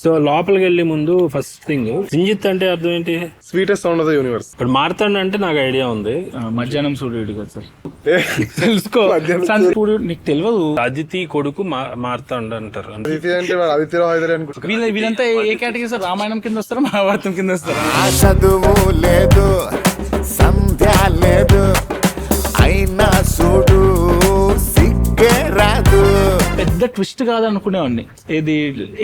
So లోపలికి వెళ్ళే ముందు ఫస్ట్ థింగ్ సింజిత్ అంటే అర్థం ఏంటి? Sweetest sound of the universe. ఇప్పుడు మార్తాండ్ అంటే నాకు ఐడియా ఉంది. మధ్యాహ్నం సూర్యుడు కదా సార్, తెలుసుకో. సూర్యుడు నీకు తెలియదు. అదితి కొడుకు మార్తాండ్ అంటారు. అదితి అంటే ఆదిత్యరావు హైదరి అనుకుంటా. వీళ్ళంతా ఏ కేటగిరీ సార్? రామాయణం కింద వస్తారా, మహాభారతం కింద వస్తారా? చదువు లేదు, సంధ్య లేదు, అయినా చూడు సిగ్గే రాదు. పెద్ద ట్విస్ట్ కాదనుకునేవాడిని ఏది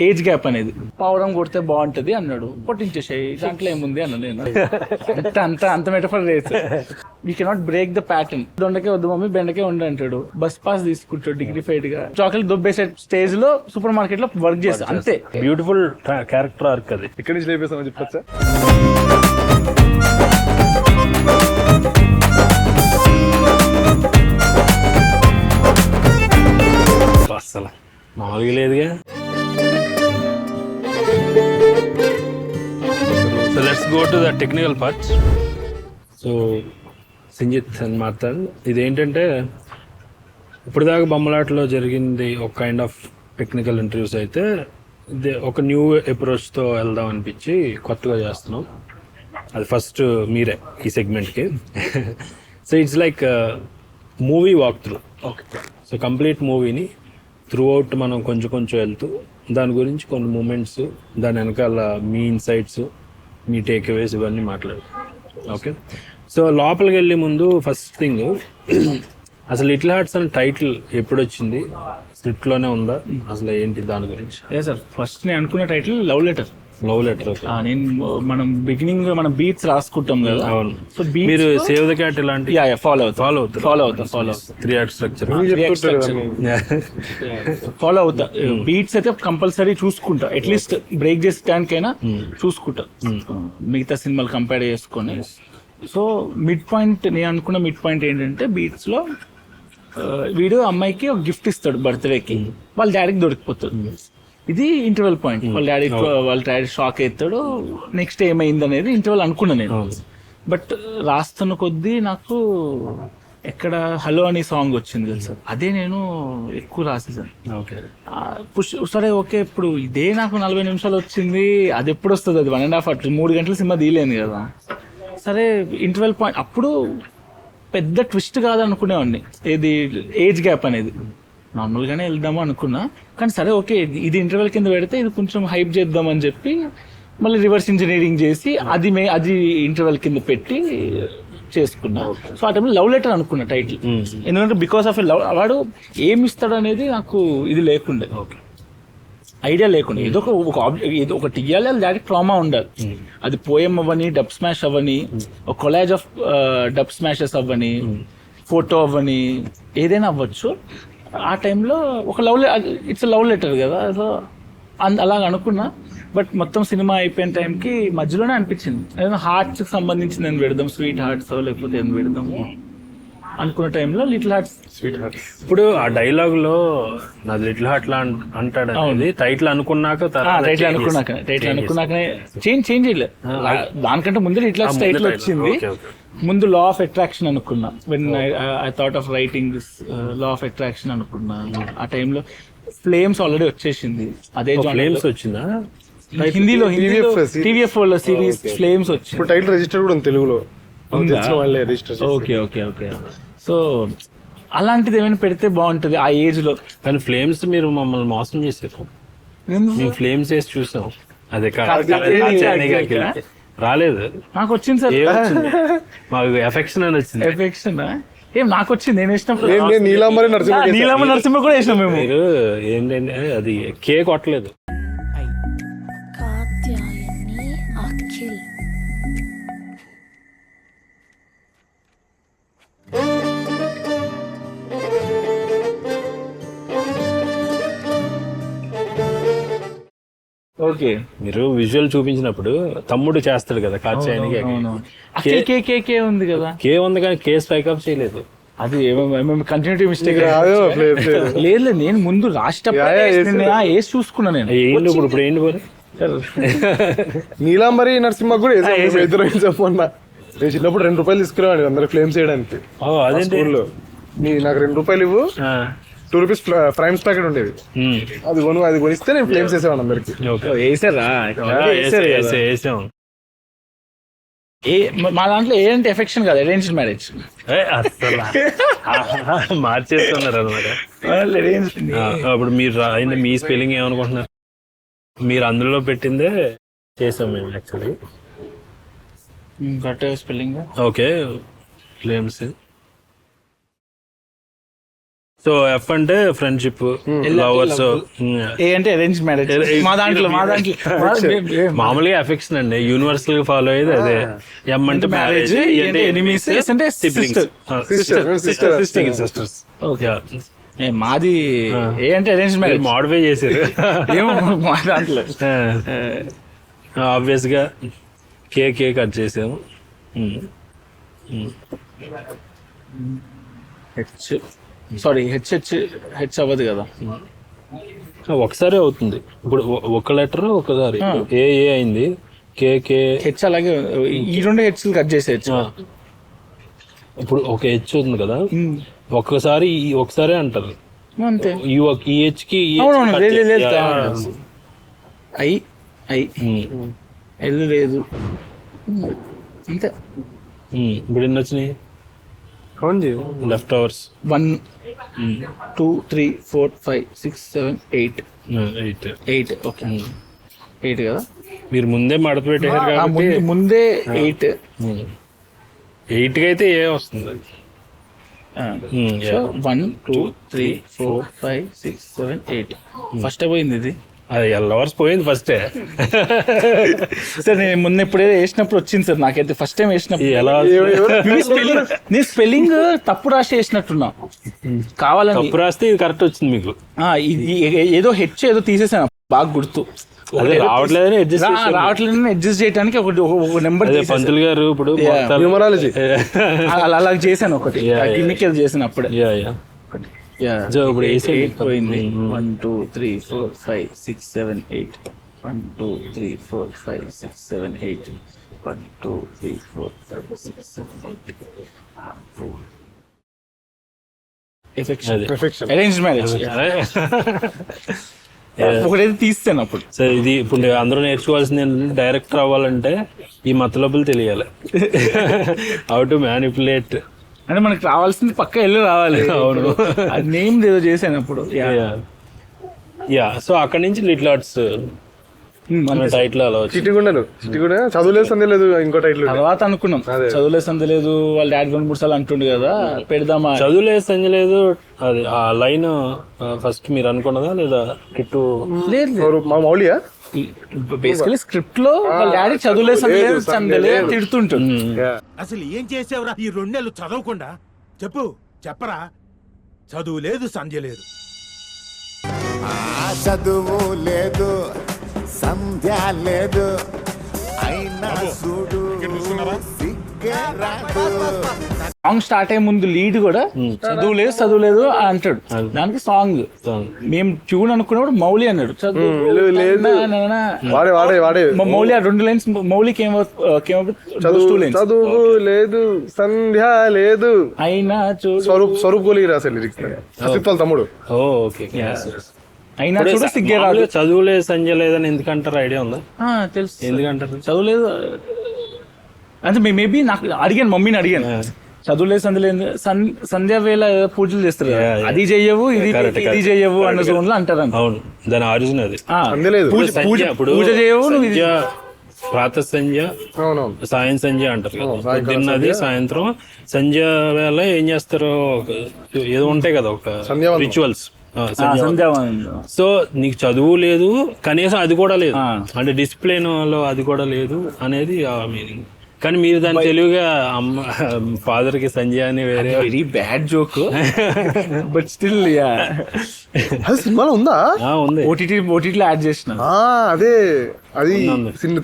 ఏజ్ గ్యాప్ అనేది. పావురం కొడితే బాగుంటది అన్నాడు, కొట్టించేసాయి, దాంట్లో ఏముంది అన్న నేను. అంత మెటఫర్ లేదు. We cannot break the pattern. దొండకే వద్దు మమ్మీ, బెండకే ఉండి అంటాడు. బస్ పాస్ తీసుకుంటాడు డిగ్నిఫైడ్ గా. చాక్లెట్ దొబ్బేసే స్టేజ్ లో సూపర్ మార్కెట్ లో వర్క్ చేస్తా, అంతే. బ్యూటిఫుల్ క్యారెక్టర్ ఆర్క్ అది. ఇక్కడి నుంచి లేపేస్తామని చెప్పచ్చా? అసలు మామూలుగా లేదుగా. So let's go to the technical part. So Sinjith and Marthand ఇదేంటంటే ఇప్పుడు దాకా బొమ్మలాటలో జరిగింది ఒక కైండ్ ఆఫ్ టెక్నికల్ ఇంటర్వ్యూస్ అయితే, ఇది ఒక న్యూ అప్రోచ్తో వెళ్దాం అనిపించి కొత్తగా చేస్తున్నాం. అది ఫస్ట్ మీరే ఈ సెగ్మెంట్కి. So it's like movie walk through. Okay. So complete మూవీని త్రూ అవుట్ మనం కొంచెం కొంచెం వెళ్తూ దాని గురించి కొన్ని మూమెంట్స్, దాని వెనకాల మీ ఇన్సైట్స్, మీ టేక్ అవేస్ ఇవన్నీ మాట్లాడు. ఓకే. సో లోపలికి వెళ్ళే ముందు ఫస్ట్ థింగ్, అసలు లిటిల్ హార్ట్స్ అని టైటిల్ ఎప్పుడు వచ్చింది? స్క్రిప్ట్లోనే ఉందా? అసలు ఏంటి దాని గురించి? ఏ సార్, ఫస్ట్ నేను అనుకున్న title love letter. Love letter. మనం బిగినింగ్ మనం బీట్స్ రాసుకుంటాం కదా. అవును. సో మీరు సేవ్ ద క్యాట్ ఇలాంటి ఫాలో అవుతా 3 యాక్ట్ స్ట్రక్చర్ ఫాలో అవుతా. బీట్స్ అయితే కంపల్సరీ చూసుకుంటా, అట్లీస్ట్ బ్రేక్ చేసేటానికైనా చూసుకుంటా మిగతా సినిమాలు కంపేర్ చేసుకొని. సో మిడ్ పాయింట్, నేను అనుకున్న మిడ్ పాయింట్ ఏంటంటే, బీట్స్ లో వీడు అమ్మాయికి ఒక గిఫ్ట్ ఇస్తాడు బర్త్డేకి, వాళ్ళ డాడీకి దొరికిపోతాడు. ఇది ఇంటర్వెల్ పాయింట్. వాళ్ళ డాడీ షాక్ అవుతాడు, నెక్స్ట్ ఏమైంది అనేది ఇంటర్వెల్ అనుకున్నా నేను. బట్ రాస్తున్న కొద్దీ నాకు ఎక్కడ హలో అనే సాంగ్ వచ్చింది కదా సార్, అదే నేను ఎక్కువ రాసేసాను. సరే ఓకే, ఇప్పుడు ఇదే నాకు 40 నిమిషాలు వచ్చింది, అది ఎప్పుడు వస్తుంది? అది 1.5 అట్లా 3 గంటల సినిమా తీయలేను కదా. సరే ఇంటర్వెల్ పాయింట్ అప్పుడు పెద్ద ట్విస్ట్ కాదనుకునేవాడిని ఏది ఏజ్ గ్యాప్ అనేది. నార్మల్గానే వెళ్దాము అనుకున్నా, కానీ సరే ఓకే ఇది ఇంటర్వెల్ కింద పెడితే ఇది కొంచెం హైప్ చేద్దామని చెప్పి మళ్ళీ రివర్స్ ఇంజనీరింగ్ చేసి అది ఇంటర్వెల్ కింద పెట్టి చేసుకున్నా. సో ఆ టైంలో లవ్ లెటర్ అనుకున్నా టైటిల్. ఎందుకంటే బికాస్ ఆఫ్ లవ్, వాడు ఏమి ఇస్తాడు అనేది నాకు ఇది లేకుండే, ఐడియా లేకుండా. ఏదో ఒకటి ఇవ్వాలి, అది దానికి ట్రామా ఉండాలి. అది పోయం అవ్వని, డబ్ స్మాష్ అవ్వని, ఒక కొలాజ్ ఆఫ్ డబ్ స్మాషెస్ అవ్వని, ఫోటో అవ్వని, ఏదైనా అవ్వచ్చు. ఆ టైంలో ఒక ఇట్స్ లవ్ లెటర్ కదా. సో అలాగ అనుకున్నా. బట్ మొత్తం సినిమా అయిపోయిన టైంకి మధ్యలోనే అనిపించింది, ఏదైనా హార్ట్స్కి సంబంధించింది ఏం పెడదాం, స్వీట్ హార్ట్స్ లేకపోతే ఏం పెడదాము అనుకున్న టైంలో లిటిల్ హార్ట్స్, స్వీట్ హార్ట్స్. ఇప్పుడు ఆ డైలాగ్ లో నాది లిటిల్ హార్ట్ లా అంటాడు. టైటిల్ అనుకున్నాక టైటిల్ అనుకున్నాకనే చేంజ్ చేయలేదు. దానికంటే ముందు లిటిల్ హార్ట్స్ టైటిల్ వచ్చింది. ముందు లా ఆఫ్ అట్రాక్షన్ అనుకున్నా. When I thought of writing this law of attraction అనుకున్నా. ఆ టైంలో ఫ్లేమ్స్ ఆల్రెడీ వచ్చేసింది. అదే ఫ్లేమ్స్ వచ్చిందా హిందీలో TVF వాళ్ళ సిరీస్ ఫ్లేమ్స్ వచ్చింది. ఇప్పుడు టైటిల్ రిజిస్టర్ కూడా ఉంది తెలుగులో. ఓకే. సో అలాంటిది ఏమైనా పెడితే బాగుంటది ఆ ఏజ్ లో. కానీ ఫ్లేమ్స్ మీరు మమ్మల్ని మోసం చేశారు. మేము ఫ్లేమ్స్ వేసి చూసాం, అదే రాలేదు. నాకు వచ్చింది సార్, మాకు ఎఫెక్షన్ అని వచ్చింది. ఎఫెక్షన్ ఏం నాకు వచ్చింది, నేను వేసినప్పుడు. నీలాంబరి నరసింహ కూడా వేసినాం మేము. మీరు ఏంటంటే అది కేక్ కొట్టలేదు. ఓకే, మీరు విజువల్ చూపించినప్పుడు తమ్ముడు చేస్తాడు కదా కాచాయనికి, కే ఉంది కదా. కే ఉంది కానీ కే స్ట్రైక్ అప్ చేయలేదు. అది కంటిన్యూటీ మిస్టేక్ లేదు. నేను ముందు రాసేటప్పుడు వేసి చూసుకున్నా. నేను ఇప్పుడు ఏంటి పోయి నీలాంబరి నరసింహ కూడా ఇద్దరు చెప్పన్నా. నేను చిన్నప్పుడు 2 రూపాయలు తీసుకురావాడి అందరు ఫ్లేమ్స్ చేయడానికి. అదే స్కూల్లో నాకు 2 రూపాయలు ఇవ్వు, రూపీస్ ఫ్రైమ్స్ ప్యాకెట్ ఉండేది. అది కొనిస్తే నేను ఫ్లేమ్స్ వేసేవాడు అందరికి. వేసారా? వేసాం. మా దాంట్లో ఏ అంటే ఎఫెక్షన్ కాదు, అరేంజ్డ్ మ్యారేజ్. అసలు మార్చేస్తున్నారు అనమాట. అప్పుడు మీరు రాయింది మీ స్పెల్లింగ్ ఏమనుకుంటున్నారు? మీరు అందులో పెట్టిందే చేసాం మేము actually. Correct spelling. Okay, flames. So F అంటే ఫ్రెండ్షిప్, లవర్స్. ఏ అంటే అరేంజ్ మ్యారేజ్. మా దాంట్లో మామూలుగా ఎఫెక్షన్ అండి, యూనివర్సల్ గా ఫాలో అయ్యేది అదే. ఎం అంటే మ్యారేజ్, ఎనిమీస్ అంటే సిస్టర్స్. మాది ఏ అంటే అరేంజ్ మ్యారేజ్ మోడిఫై చేశారు. ఏమో మా దాంట్లో ఆబ్వియస్ గా కేక్ కట్ చేసాము. హెచ్ అవ్వదు కదా, ఒకసారి అవుతుంది. ఇప్పుడు ఒక లెటర్ ఒకసారి ఏ అయింది, కే హెచ్. అలాగే ఈ రెండు హెచ్ కట్ చేసేయచ్చు. ఇప్పుడు ఒక హెచ్ ఉంది కదా, ఒకసారి అంటారు అంతే. ఈ హెచ్ కి ఎల్లు లేదు అంతే. ఇప్పుడు ఎన్ని వచ్చినాయి? Left hours 1 2 3 4 5 6 7 8. 8 ఓకే, 8 కదా. మీరు ముందే మడత పెట్టారు కాబట్టి ముందే 8 కి అయితే ఏ వస్తుంది. 1 2 3 4 5 6 7 8. ఫస్ట్ పోయింది ఇది. అది అవర్స్ పోయింది ఫస్టే. సార్ నేను ముందు ఎప్పుడైతే వేసినప్పుడు వచ్చింది సార్ నాకైతే. ఫస్ట్ టైం వేసినప్పుడు ఎలా నేను స్పెల్లింగ్ తప్పు రాసి వేసినట్టున్నా, కావాలని తప్పు రాస్తే ఇది కరెక్ట్ వచ్చింది మీకు. ఏదో హెచ్ ఏదో తీసేసాను, బాగా గుర్తు. రావట్లేదని అడ్జస్ట్ చేయడానికి ఒక నెంబర్ పంతులు గారు ఇప్పుడు న్యూమరాలజీ అలా చేశాను ఒకటి, గిమ్మికల్ చేశాను అప్పుడే. ఇప్పుడు 8 పోయింది. 1 2 3 4 5 6 7 8. 1 2 3 4 5 6 7 8. 1 2 3 4 5 6 7 8. ఎఫెక్షన్ అరేంజ్ మ్యారేజ్ ఒకటైతే తీస్తాను అప్పుడు. సో ఇది ఇప్పుడు అందరూ నేర్చుకోవాల్సింది ఏంటంటే, డైరెక్టర్ అవ్వాలంటే ఈ మతలబులు తెలియాలి. హౌ టు మ్యానిపులేట్ అంటే మనకు రావాల్సింది పక్క ఎల్లు రావాలి. అవును, అది నేమ్ ఏదో చేశాను అప్పుడు. సో అక్కడ నుంచి లిటిల్ ఆర్ట్స్ టైటిల్ అలా చిట్టిగుండ చదువులేదు సందే లేదు. ఇంకో టైటిల్ తర్వాత అనుకున్నాం చదువులేదు సందే లేదు, వాళ్ళ డాడీ 2-3 సార్లు అంటుండే కదా పెడదామా. చదువులేదు సంజ లేదు, అది ఆ లైన్ ఫస్ట్ మీరు అనుకున్నదా లేదా? కిట్టు లేదు, మా మౌలియా బేసికలీ స్క్రిప్ట్ లో వాళ్ళ డాడీ చదువులేదు సందే లేదు తిడుతుంటుంది. అసలు ఏం చేసావురా ఈ 2 నెలలు చదవకుండా? చెప్పరా. చదువు లేదు, సంధ్య లేదు. చదువు లేదు, సంధ్య లేదు, అయినా చూడు సిగ్గే రాదు. సాంగ్ స్టార్ట్ అయ్యే ముందు లీడ్ కూడా చదువులేదు అని అంటాడు. దానికి సాంగ్ మేము ట్యూన్ అనుకున్నప్పుడు మౌలి అన్నాడు మౌలి. ఆ 2 లైన్స్ మౌలికి చదువు లేదు, సంధ్య లేదు, అయినా చూడు. స్వరూప్ గోలి రాశారు లిరిక్స్ తమ్ముడు. అయినా చూడు సిగ్గే రాదు. చదువులేదు సంజయ్ లేదని ఎందుకంటారు? ఐడియా ఉందా? తెలుసు ఎందుకంటారు చదువులేదు అంటే. మేబీ నాకు అడిగాను, మమ్మీని అడిగాను, చదువులేదు సంధ్యలేదు సంధ్య వేళ పూజలు చేస్తారు కదా, అది చెయ్యవు ఇది చెయ్యవు అన్న జోన్ లో అంటారు. అవును, దాని ఆరిజిన్ అది. పూజ చేయవు నువ్వు, ప్రాత సంధ్య, సాయం సంధ్య అంటారు కదా. పొద్దున్నది సాయంత్రం సంధ్య వేళ ఏం చేస్తారు, ఏదో ఉంటాయి కదా ఒక రిచువల్స్. సో నీకు చదువు లేదు, కనీసం అది కూడా లేదు అంటే డిసిప్లిన్ లో అది కూడా లేదు అనేది ఆ మీనింగ్. కానీ మీరు దాన్ని తెలివిగా అమ్మ ఫాదర్ కి సంజయ్ అని వేరే very bad joke but still సినిమాలో ఉందా? ఉంది, ఓటీటీలో యాడ్ చేసిన. అదే అది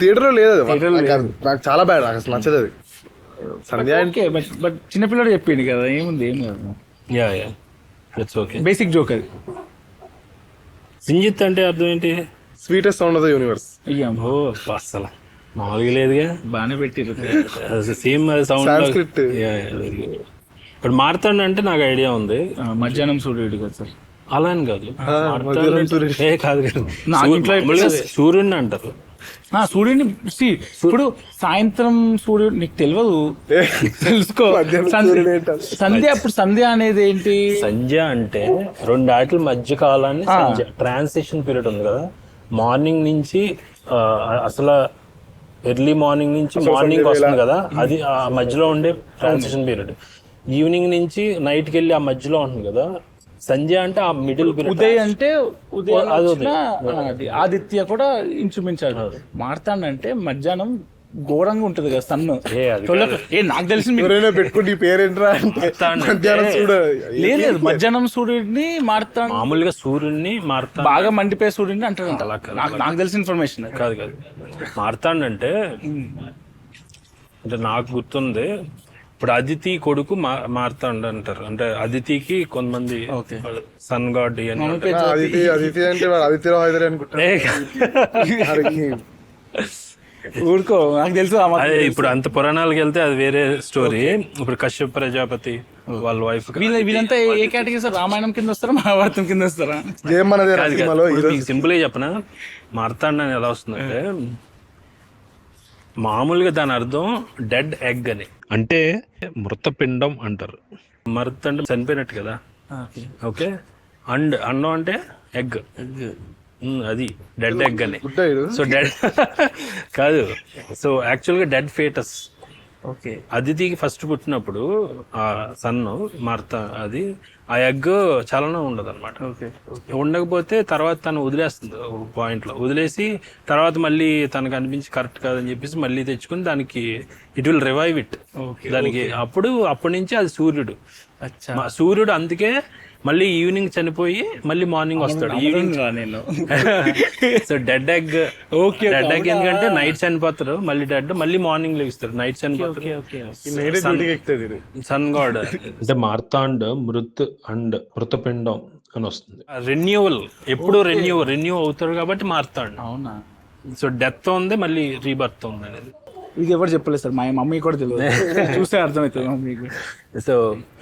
థియేటర్ లో లేదు, నాకు చాలా బ్యాడ్, అసలు నచ్చదు అది. సంధ్య బట్ చిన్నపిల్లడు చెప్పింది కదా, ఏముంది ఏం కాదు. బేసిక్ జోక్ అది. సింజిత్ అంటే అర్థం ఏంటి? Sweetest sound of the universe. ఓ అసలు మామూలుగా లేదుగా, బాగానే పెట్టిరు. Same sound. ఇప్పుడు మారుతాడు అంటే నాకు ఐడియా ఉంది. మధ్యాహ్నం సూర్యుడు కదా సార్. అలా అని కాదు మధ్యాహ్నం సూర్యుడు. కాదు కాదు నా ఇంట్లో మామూలుగా సూర్యుడిని అంటారు. సూర్యుడిని ఇప్పుడు సాయంత్రం సూర్యుడు నీకు తెలియదు, తెలుసుకో. మధ్యాహ్నం సూర్యుడు ఏంటారు? సంధ్య, అప్పుడు సంధ్య అనేది ఏంటి? సంధ్య అంటే 2 ఆటల మధ్య కాలాన్ని సంధ్య. ట్రాన్సిషన్ పీరియడ్ ఉంది కదా, మార్నింగ్ నుంచి అసలు ఎర్లీ మార్నింగ్ నుంచి మార్నింగ్ వస్తుంది కదా, అది ఆ మధ్యలో ఉండే ట్రాన్సిషన్ పీరియడ్. ఈవినింగ్ నుంచి నైట్కి వెళ్ళి ఆ మధ్యలో ఉంటుంది కదా, సంధ్య అంటే ఆ మిడిల్ పీరియడ్. ఉదయ్ అంటే ఉదయం వచ్చిన అది ఆదిత్య కూడా ఇంచుమించాడు. మార్తాండంటే మధ్యాహ్నం ఘోరంగా ఉంటది కదా సన్ను. నాకు తెలిసి ఎవరైనా పెట్టుకుంటే ఈ పేరేంట్రా అంటే మధ్యాహ్నం చూడ లేదు, మధ్యాహ్నం సూర్యుడిని మార్తాండ్, మామూలుగా సూర్యుడిని మారుతాడు, బాగా మండిపోయే సూర్యుడిని అంటారు. నాకు తెలిసిన ఇన్ఫర్మేషన్ కాదు కాదు. మారుతాడంటే అంటే నాకు గుర్తుంది, ఇప్పుడు అదితి కొడుకు మారుతాడు అంటారు. అంటే అదితికి కొంతమంది సన్ గాడ్ అదితి అంటే ఆదిత్యరావు హైదరి అనుకుంటా. ఊరుకో, నాకు తెలుసు. అదే ఇప్పుడు అంత పురాణాలకు వెళ్తే అది వేరే స్టోరీ. ఇప్పుడు కశ్యప ప్రజాపతి వాళ్ళ వైఫ్ వీళ్ళంతా ఏ కేటగిరీ సార్? రామాయణం కింద వస్తారా, మహాభారతం కింద వస్తారా? సింపుల్ గా చెప్పనా, మార్తాండ అని ఎలా వస్తుందంటే మామూలుగా దాని అర్థం డెడ్ ఎగ్ అని, అంటే మృతపిండం అంటారు. మృత అంటే చనిపోయినట్టు కదా, ఓకే. అండ్ అన్నం అంటే ఎగ్, అది డెడ్ ఎగ్ అని. సో డెడ్ కాదు, సో యాక్చువల్గా డెడ్ ఫేటస్. ఓకే. అదితికి ఫస్ట్ పుట్టినప్పుడు ఆ సన్ను మార్తా, అది ఆ ఎగ్ చలనం ఉండదు అనమాట. ఉండకపోతే తర్వాత తను వదిలేస్తుంది పాయింట్లో, వదిలేసి తర్వాత మళ్ళీ తనకు అనిపించి కరెక్ట్ కాదని చెప్పేసి మళ్ళీ తెచ్చుకుని దానికి ఇట్ విల్ రివైవ్ ఇట్ దానికి. అప్పటి నుంచి అది సూర్యుడు. సూర్యుడు అందుకే మళ్ళీ ఈవినింగ్ చనిపోయి మళ్ళీ మార్నింగ్ వస్తాడు. Evening so dead egg. Dead egg ఎందుకంటే నైట్ చనిపోతారు, మళ్ళీ డెడ్, మళ్ళీ మార్నింగ్ లేస్తారు. నైట్ చనిపోతారు, సన్ గాడ్. అంటే మార్తాండ్ మృత్ అండ్ మృతపిండం అని వస్తుంది. రెన్యూవల్, ఎప్పుడు రెన్యూ అవుతాడు కాబట్టి మార్తాండ్. అవునా? సో డెత్ ఉంది, మళ్ళీ రీబర్త్ ఉంది అనేది. ఇది ఎవరు చెప్పలేదు సార్, మా మమ్మీ కూడా తెలియదు. చూస్తే అర్థమవుతుంది మమ్మీకి. So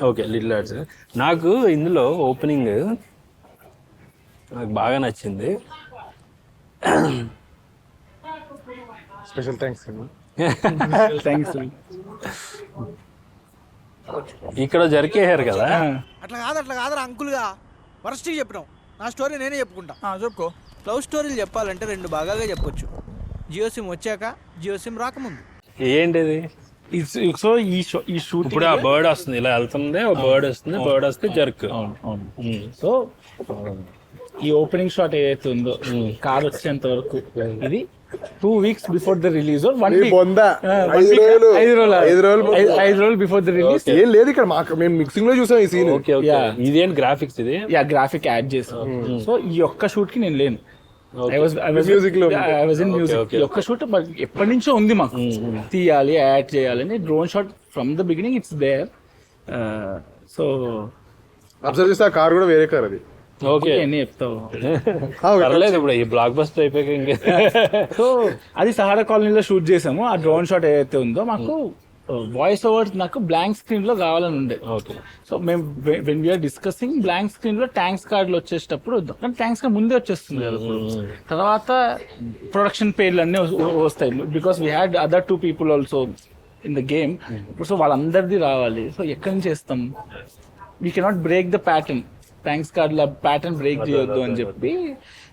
okay, little arts. నాకు ఇందులో ఓపెనింగ్ నాకు బాగా నచ్చింది. Special thanks. ఇక్కడ జరికేసారు కదా. అట్లా కాదురా అంకుల్గా వరస్ట్గా చెప్పినాం. నా స్టోరీ నేనే చెప్పుకుంటా. చెప్పుకో. లవ్ స్టోరీలు చెప్పాలంటే 2 భాగాలుగా చెప్పొచ్చు, జియో సిమ్ వచ్చాక, జియో సిమ్ రాకముందు. ఏంటిది? సో ఈ షూట్ ఇప్పుడు ఆ బర్డ్ వస్తుంది, ఇలా వెళ్తుంది, బర్డ్ వస్తుంది, బర్డ్ వస్తే జర్క్. సో ఈ ఓపెనింగ్ షాట్ ఏదైతే ఉందో కార్ వచ్చేంత వరకు, ఇది 2 weeks before the release, 1 week 5 రోజులు బిఫోర్ ద రిలీజ్. ఏం లేదు ఇక్కడ, మాకు మేము మిక్సింగ్ లో చూసాం ఈ సీన్. ఇదేం గ్రాఫిక్స్, ఇది గ్రాఫిక్ యాడ్ చేసాం. సో ఈ ఒక్క షూట్ కి నేను లేను. I was in music. ఈ ఒక్క షూట్ ఎప్పటి నుంచో ఉంది మాకు, తీయాలి, యాడ్ చేయాలని. Drone shot from the beginning it's there. So observe చేస్తే ఆ కార్ కూడా వేరే కార్ అది. ఓకే, ఎన్ని చెప్తావు? పర్లేదు, ఇప్పుడు ఈ బ్లాక్ బస్టర్ అయిపోయాక ఇంకా. సో అది సహారా కాలనీలో షూట్ చేసాము. ఆ డ్రోన్ షాట్ ఏదైతే ఉందో మాకు వాయిస్ ఓవర్ నాకు బ్లాంక్ స్క్రీన్ లో కావాలని ఉండే. సో మేము when we're discussing blank screen లో ట్యాంక్స్ కార్డులు వచ్చేటప్పుడు, కానీ ట్యాంక్స్ కార్డ్ ముందే వచ్చేస్తుంది కదా, తర్వాత ప్రొడక్షన్ పేర్లు అన్నీ వస్తాయి. Because we had other 2 people also in the game. So వాళ్ళందరిది రావాలి. సో ఎక్కడి నుంచి చేస్తాం? We cannot break the pattern. Thanks కార్డుల ప్యాటర్న్ బ్రేక్ చేయొద్దు అని చెప్పి,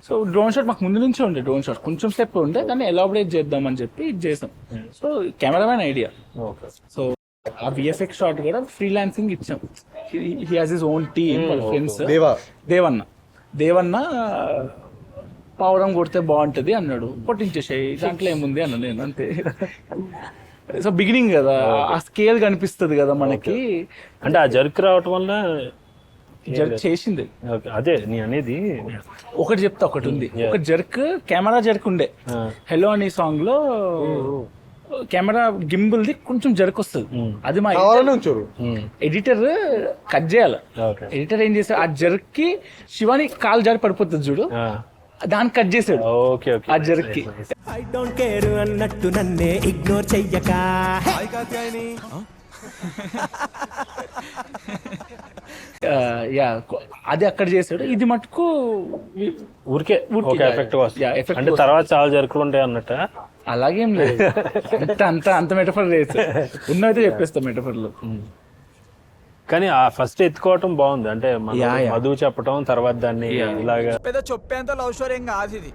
సో డ్రోన్ షాట్ మాకు ముందు నుంచే ఉండే. డ్రోన్ షాట్ కొంచెం స్టెప్ ఉండే, దాన్ని ఎలాబరేట్ చేద్దాం అని చెప్పి ఇది చేసాం. So cameraman idea. సో ఆ విఎఫ్ఎక్స్ షాట్ కూడా ఫ్రీలాన్సింగ్ ఇచ్చాం. He has his own team, వాళ్ళ ఫ్రెండ్స్. దేవన్న పావురం కొడితే బాగుంటది అన్నాడు, కొట్టించేసాయి, దాంట్లో ఏముంది అన్న నేను, అంతే. సో బిగినింగ్ కదా, ఆ స్కేల్ కనిపిస్తుంది కదా మనకి. అంటే ఆ జర్క్ రావటం వల్ల జర్క్ చేసింది. అదే నీ అనేది. ఒకటి చెప్తా, ఒకటి ఉంది. ఒక జర్క్, కెమెరా జర్క్ ఉండే. హెలో అని సాంగ్ లో కెమెరా గింబుల్ది కొంచెం జర్క్ వస్తుంది. అది మా ఎడిటర్ కట్ చేయాలి. ఎడిటర్ ఏం చేస్తాడు, ఆ జర్క్ కి శివాని కాలు జారి పడిపోతుంది చూడు, దాన్ని కట్ చేసాడు ఆ జర్క్ కి. ఐ డోంట్ కేర్ అన్నట్టు నన్నే ఇగ్నోర్ చెయ్యక. యా అది అక్కడ చేశాడు. ఇది మటుకు ఊరికే ఒక ఎఫెక్ట్ వస్తుంది అంటే తర్వాత చాలా జరుకులు ఉంటాయి అన్నట్ట. అలాగేం లేదు, అంత మెటఫర్ లేదు, ఉన్నైతే చెప్పేస్తాం మెటఫర్లు. కానీ ఆ ఫస్ట్ ఎత్తుకోవటం బాగుంది, అంటే మధువు చెప్పటం తర్వాత దాన్ని ఇలాగా. పెద్ద చొప్పేంత లవ్ స్టోరీ ఏం కాదు ఇది.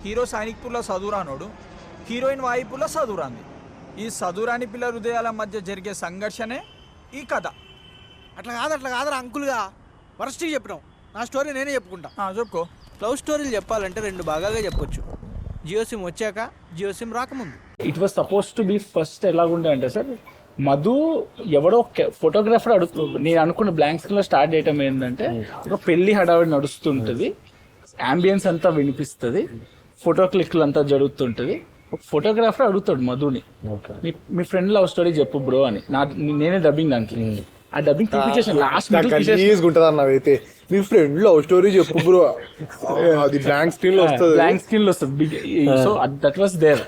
హీరో సైనిక్పూర్లో చదువురానోడు, హీరోయిన్ వాయిపూర్లో చదువురాంది. ఈ చదువురాని పిల్ల హృదయాల మధ్య జరిగే సంఘర్షణే ఈ కథ. అట్లా కాదురా అంకుల్గా వరస్ట్గా చెప్పినాం. నా స్టోరీ నేనే చెప్పుకుంటా. చెప్పుకో. లవ్ స్టోరీలు చెప్పాలంటే రెండు భాగాలుగా చెప్పొచ్చు, జియో సిమ్ వచ్చాక, జియో సిమ్ రాకముందు. It was suppose to be first ఎలాగుండే అంటే సార్, మధు ఎవడో ఫోటోగ్రాఫర్ అడుగుతుంది. నేను అనుకున్న బ్లాంక్ స్క్రీన్ లో స్టార్ట్ చేయటం ఏంటంటే, ఒక పెళ్లి హడావిడి నడుస్తుంటది, అంబియన్స్ అంతా వినిపిస్తుంది, ఫోటో క్లిక్లు అంతా జరుగుతుంటది. ఒక ఫోటోగ్రాఫర్ అడుగుతాడు మధుని, మీ ఫ్రెండ్ లవ్ స్టోరీ చెప్పు బ్రో అని. నేనే డబ్బింగ్ దానికి, ఆ డబ్బింగ్ తీపిచ్చేసాను లాస్ట్ ఉంటుంది అన్నదైతే. మీ ఫ్రెండ్ లవ్ స్టోరీ చెప్పు బ్రో, అది బ్లాంక్ స్క్రీన్ లో వస్తుంది, బ్లాంక్ స్క్రీన్ లో వస్తుంది. So that was there.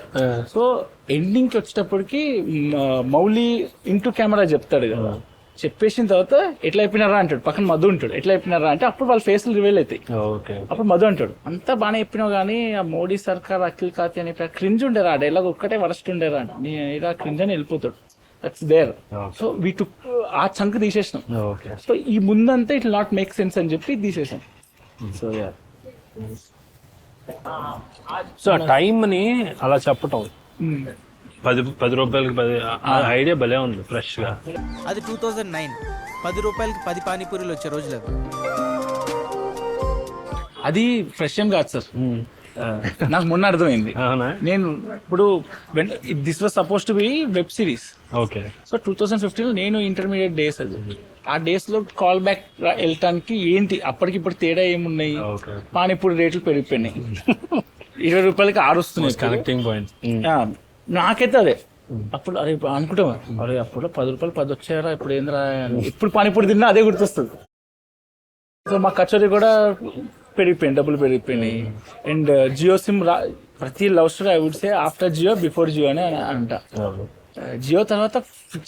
So ending కి వచ్చేటప్పటికి మౌలి ఇంటూ కెమెరా చెప్తాడు కదా, చెప్పేసిన తర్వాత ఎట్లా అయిపోయినారా అంటాడు, పక్కన మధు ఉంటాడు, ఎట్లా అయిపోయినారా అంటే అప్పుడు వాళ్ళ ఫేస్లు రివీల్ అవుతాయి. అప్పుడు మధు అంటాడు, అంతా బాగానే చెప్పినావు కానీ ఆ మోడీ సర్కార్ అఖిల్ కాతి అని క్రింజ్ ఉండేరా, ఆ డైలాగ్ ఒక్కటే వరస్ట్ ఉండేరా, ఇలా క్రింజ్ అని వెళ్ళిపోతాడు. That's there. So we took ఆ చంక్ తీసేసినాం. సో ఈ ముందంతా ఇట్ నాట్ మేక్ సెన్స్ అని చెప్పి తీసేసాం. సో యా, సో ఆ టైం ని అలా చెప్పటం 10 రూపాయలకి 10 ఐడియా భలే ఉంది ఫ్రెష్ గా. అది 2009. 10 రూపాయలకి 10 పానీపూరీలు వచ్చే రోజులు అవి. అది ఫ్రెష్ ఏం కాదు సార్, నాకు మొన్న అర్థమైంది. నేను ఇప్పుడు this was suppose to B web series. Okay. So 2015 నేను ఇంటర్మీడియట్ డేస్ అది. ఆ డేస్ లో కాల్ బ్యాక్ వెళ్ళటానికి ఏంటి అప్పటికిప్పుడు తేడా ఏమున్నాయి, పానీపూరి రేట్లు పెరిగిపోయినాయి, 20 రూపాయలకి 6 వస్తున్నాయి కనెక్టింగ్ పాయింట్. నాకైతే అదే అప్పుడు అరే అనుకుంటాం, అరే అప్పుడు 10 రూపాయలు 10 వచ్చారా, ఇప్పుడు ఏంద్రా, ఇప్పుడు పానీపూరి తిన్నా అదే గుర్తొస్తుంది. సో మా కచోరీ కూడా పెరిగిపోయింది, డబ్బులు పెరిగిపోయినాయి. అండ్ జియో సిమ్ ప్రతి love story I would say after Jio before Jio అని అంట. జియో తర్వాత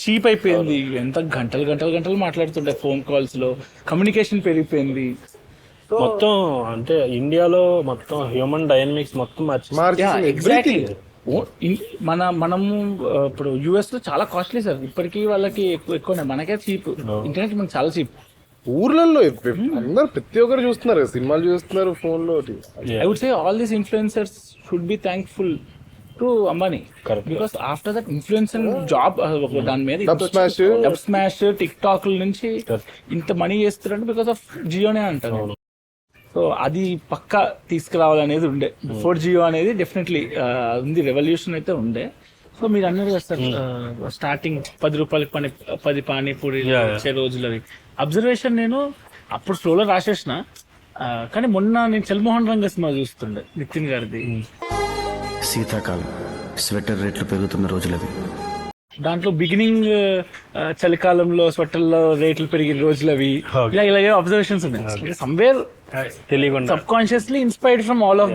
చీప్ అయిపోయింది, ఎంత గంటలు మాట్లాడుతుండే ఫోన్ కాల్స్ లో, కమ్యూనికేషన్ పెరిగిపోయింది. మొత్తం అంటే ఇండియాలో మొత్తం హ్యూమన్ డైనమిక్స్ మొత్తం ఎగ్జాక్ట్లీ. మనము ఇప్పుడు యుఎస్ లో చాలా కాస్ట్లీ సార్, ఇప్పటికీ వాళ్ళకి ఎక్కువ, మనకే చీప్, ఇంటర్నెట్ మనకి చాలా చీప్. ఊర్లలో అందరు ప్రతి ఒక్కరు చూస్తున్నారు, సినిమాలు చూస్తున్నారు ఫోన్ లో. I would say all these influencers should be thankful to Ambani, because after that influencer job దాని మీద డబ్ స్మాష్ టిక్ టాక్ నుంచి ఇంత మనీ చేస్తారంటే బికాస్ ఆఫ్ జియోనే అంటారు. సో అది పక్కా తీసుకురావాలనేది ఉండే, బిఫోర్ జియో అనేది డెఫినెట్లీ ఉంది, రెవల్యూషన్ అయితే ఉండే. సో మీరు అన్నారు కదా సార్, స్టార్టింగ్ 10 రూపాయలకి 10 పానీపూరి వచ్చే రోజులవి అబ్జర్వేషన్ నేను అప్పుడు స్లోలో రాసేసిన. కానీ మొన్న నేను చల్మోహన్ రంగ సినిమా చూస్తుండే నితిన్ గారిది, శీతాకాలం స్వెటర్ రేట్లు పెరుగుతున్న రోజులవి. దాంట్లో బిగినింగ్ చలికాలంలో స్వెటర్లో రేట్లు పెరిగిన రోజులు అవి, ఇలాగే అబ్జర్వేషన్స్ ఉన్నాయి. సమ్వేర్ తెలియకుండా sub consciously inspired from all of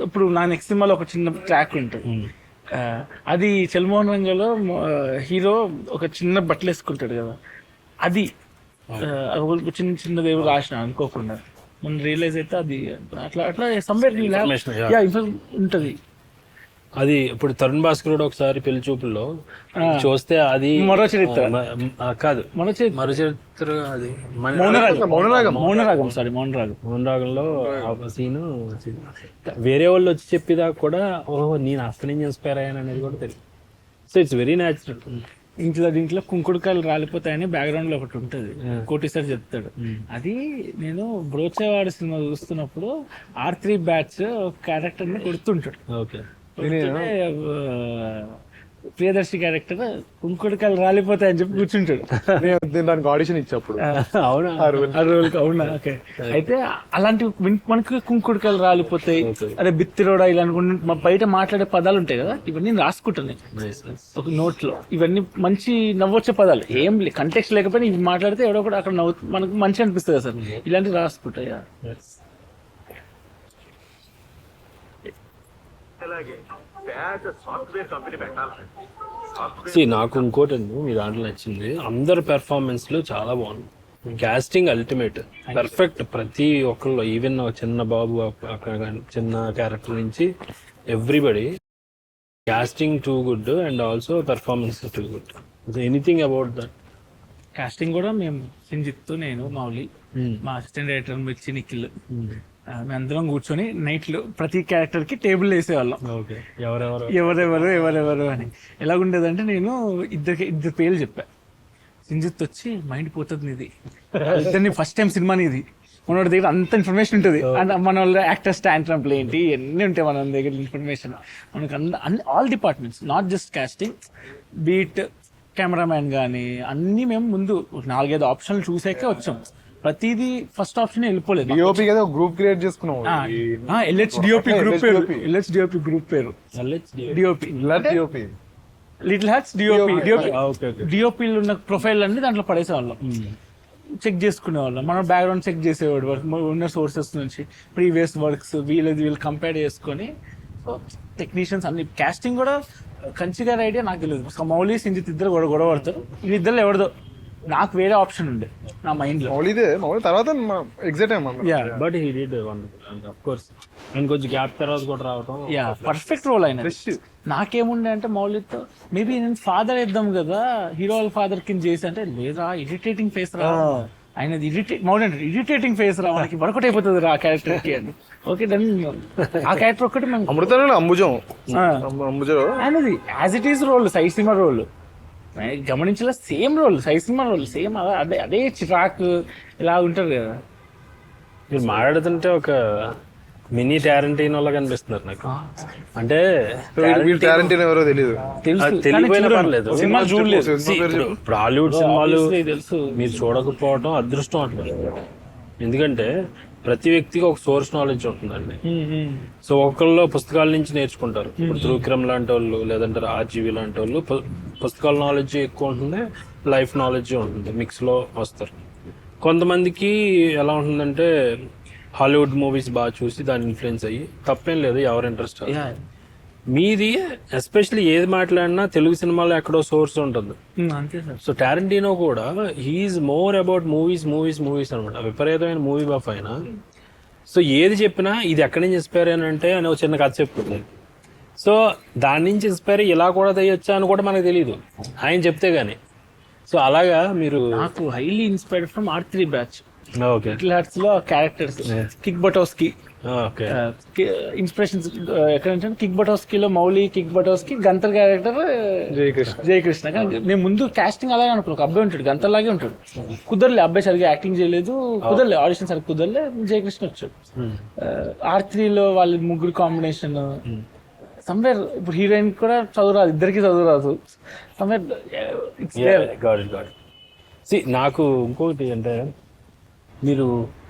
ఇప్పుడు నా నెక్స్ట్ సినిమాలో ఒక చిన్న ట్రాక్ ఉంటుంది, అది చల్మోహన్ రంగలో హీరో ఒక చిన్న బట్టలు వేసుకుంటాడు కదా, అది చిన్నది రాసిన అనుకోకుండా మనం రియలైజ్ అయితే అది అట్లా సమ్వేర్ ఉంటది. అది ఇప్పుడు తరుణ్ భాస్కర్ ఒకసారి పెళ్లి చూపుల్లో చూస్తే అది మరో చరిత్ర కాదు, మరో చరిత్ర, అది మౌనరాగంలో సీను వేరే వాళ్ళు వచ్చి చెప్పేదాకా కూడా ఓహో నేను అసలు నుంచి ఇన్స్పైర్ అయ్యాను అనేది కూడా తెలియదు. So it's very natural. దీంట్లో కుంకుడుకాయలు రాలిపోతాయని బ్యాక్గ్రౌండ్ లో ఒకటి ఉంటది, కోటేశ్వర్ చెప్తాడు. అది నేను బ్రోచేవాడు సినిమా చూస్తున్నప్పుడు R3 బ్యాచ్ క్యారెక్టర్ ని కొడుతుంటాడు. ఓకే. ప్రియదర్శి క్యారెక్టర్ కుంకుడుకాయలు రాలిపోతాయని చెప్పి కూర్చుంటాడు. దానికి ఆడిషన్ ఇచ్చినప్పుడు అవునా? అవునా? ఓకే. అయితే అలాంటి మనకి కుంకుడుకాయలు రాలిపోతాయి, అదే బిత్తిరోడా ఇలా అనుకుంటే బయట మాట్లాడే పదాలు ఉంటాయి కదా, ఇవన్నీ రాసుకుంటాను ఒక నోట్ లో. ఇవన్నీ మంచి నవ్వొచ్చే పదాలు, ఏం కంటెక్స్ట్ లేకపోయినా ఇవి మాట్లాడితే ఎవడో కూడా అక్కడ మనకు మంచి అనిపిస్తుంది సార్, ఇలాంటివి రాసుకుంటాయా. నాకు ఇంకోటి అండి మీ దాంట్లో నచ్చింది, అందరు పెర్ఫార్మెన్స్లు చాలా బాగుంది. Casting ultimate perfect. ప్రతి ఒక్కళ్ళు, ఈవెన్ చిన్న బాబు అక్కడ కానీ చిన్న క్యారెక్టర్ నుంచి everybody casting too good and also performance too good. Anything about that? Casting కూడా మేము సింజిత్, నేను, మౌలి, మా అసిస్టెంట్ డైరెక్టర్ మిర్చి, నిఖిల్, మేమందరం కూర్చొని నైట్లు ప్రతి క్యారెక్టర్ కి టేబుల్ వేసేవాళ్ళం. ఓకే, ఎవరెవరు ఎవరెవరు అని. ఎలాగుండేదంటే నేను ఇద్దరు పేర్లు చెప్పా. సింజిత్ వచ్చి మైండ్ పోతుంది ఇది, ఇద్దరిని ఫస్ట్ టైం సినిమా ఇది, మన దగ్గర అంత ఇన్ఫర్మేషన్ ఉంటుంది, అండ్ మన వాళ్ళ యాక్టర్స్ టాంట్రంప్లు ఏంటి ఎన్ని ఉంటాయి మన దగ్గర ఇన్ఫర్మేషన్. మనకు all departments, not just casting, beat, cameraman కానీ అన్నీ మేము ముందు 4-5 ఆప్షన్లు చూసాకే వచ్చాం. ప్రతిదీ ఫస్ట్ ఆప్షన్ వెళ్ళిపోలేదు. గ్రూప్ క్రియేట్ చేసుకున్నాం. ఎల్హెచ్ డిఓపి గ్రూప్ పేరు, ఎల్హెచ్ డిఓపి గ్రూప్ పేరు, డిఓపి లిటిల్ హార్ట్స్ డిఓపి. డిఓపిలు ఉన్న ప్రొఫైల్ అన్ని దాంట్లో పడేసేవాళ్ళం, చెక్ చేసుకునేవాళ్ళం. మనం బ్యాక్గ్రౌండ్ చెక్ చేసేవాడు ఉన్న సోర్సెస్ నుంచి, ప్రీవియస్ వర్క్స్ వీళ్ళు కంపేర్ చేసుకొని. టెక్నీషియన్స్ అన్ని, కాస్టింగ్ కూడా కంచిగా ఐడియా నాకు తెలియదు. మౌలి, సింజిత్ ఇద్దరు గొడవ పడతారు. వీళ్ళిద్దరు ఎవరిదో నాకు వేరే ఆప్షన్ ఉండే నా మైండ్ లో. తర్వాత exact but he did wonderful of course. And కొంచెం గ్యాప్ తర్వాత కూడా రావడం పర్ఫెక్ట్ రోల్ అయినా. నాకేముండే అంటే మౌలితో మేబీ నేను ఫాదర్ వేద్దాం కదా, హీరో వాళ్ళ ఫాదర్ కింద చేసి అంటే, లేదా ఇరిటేటింగ్ ఫేస్ రా ఆయనది, ఇరిటేటింగ్ ఫేస్ రా, మనకి వర్కౌట్ అయిపోతుంది రా ఆ క్యారెక్టర్ కి అని. Okay done. ఆ క్యారెక్టర్ ఒక్కటి మేము ఆయనది as it is role, Sye cinema role గమనించలే, same role, Sye cinema role same, అదే చిరాకు ఇలా ఉంటారు కదా. మీరు మాట్లాడుతుంటే ఒక మినీ టారెంటీనో లాగా కనిపిస్తున్నారు నాకు. అంటే టారెంటీనో ఎవరో తెలియదు, తెలియపోయినా పర్లేదు, సినిమా చూడలేదు. ఇప్పుడు హాలీవుడ్ సినిమాలు తెలుసు, మీరు చూడకపోవడం అదృష్టం అంటారు. ఎందుకంటే ప్రతి వ్యక్తికి ఒక సోర్స్ నాలెడ్జ్ ఉంటుందండి. సో ఒకళ్ళు పుస్తకాల నుంచి నేర్చుకుంటారు. ఇప్పుడు త్రివిక్రమ్ లాంటి వాళ్ళు, లేదంటే రాజీవి లాంటి వాళ్ళు పుస్తకాల నాలెడ్జ్ ఎక్కువ ఉంటుంది, లైఫ్ నాలెడ్జ్ ఉంటుంది, మిక్స్ లో వస్తారు. కొంతమందికి ఎలా ఉంటుందంటే హాలీవుడ్ మూవీస్ బాగా చూసి దాన్ని ఇన్ఫ్లుయెన్స్ అయ్యి, తప్పేం లేదు, ఎవరు ఇంట్రెస్ట్. మీది ఎస్పెషల్లీ ఏది మాట్లాడినా తెలుగు సినిమాలో ఎక్కడో సోర్స్ ఉంటుంది. సో టారెంటీనో కూడా హీఈస్ మోర్ అబౌట్ మూవీస్ అనమాట, విపరీతమైన మూవీ బఫ్ అయినా. సో ఏది చెప్పినా ఇది ఎక్కడి నుంచి ఇన్స్పైర్ అని ఒక చిన్న కథ చెప్పుకుంది. సో దాని నుంచి ఇన్స్పైర్ ఇలా కూడా తెయొచ్చా అని కూడా మనకు తెలియదు ఆయన చెప్తే గానీ. సో అలాగా మీరు, నాకు highly inspired from R3 batch. Okay, little hearts లో క్యారెక్టర్స్, కిక్ బటోస్కి ఇన్స్పిరేషన్స్ ఎక్కడంటే, kick బటోస్కీలో Mouli, kick బటోస్కి గంతర్ character Jayakrishna. కానీ నేను ముందు కాస్టింగ్ అలాగే అనుకున్నాను, ఒక అబ్బాయి ఉంటాడు గంతర్ లాగే ఉంటాడు, కుదరలే, అబ్బాయి సరిగ్గా యాక్టింగ్ చేయలేదు, కుదరలే, ఆడిషన్ సరిగ్గా కుదరలే, జయకృష్ణ వచ్చాడు. R3లో వాళ్ళ ముగ్గురు కాంబినేషన్ సమ్వేర్. ఇప్పుడు హీరోయిన్ కూడా చదువురాదు, ఇద్దరికి చదువురాదు, సమ్వేర్ నాకు ఇంకొకటి అంటే, మీరు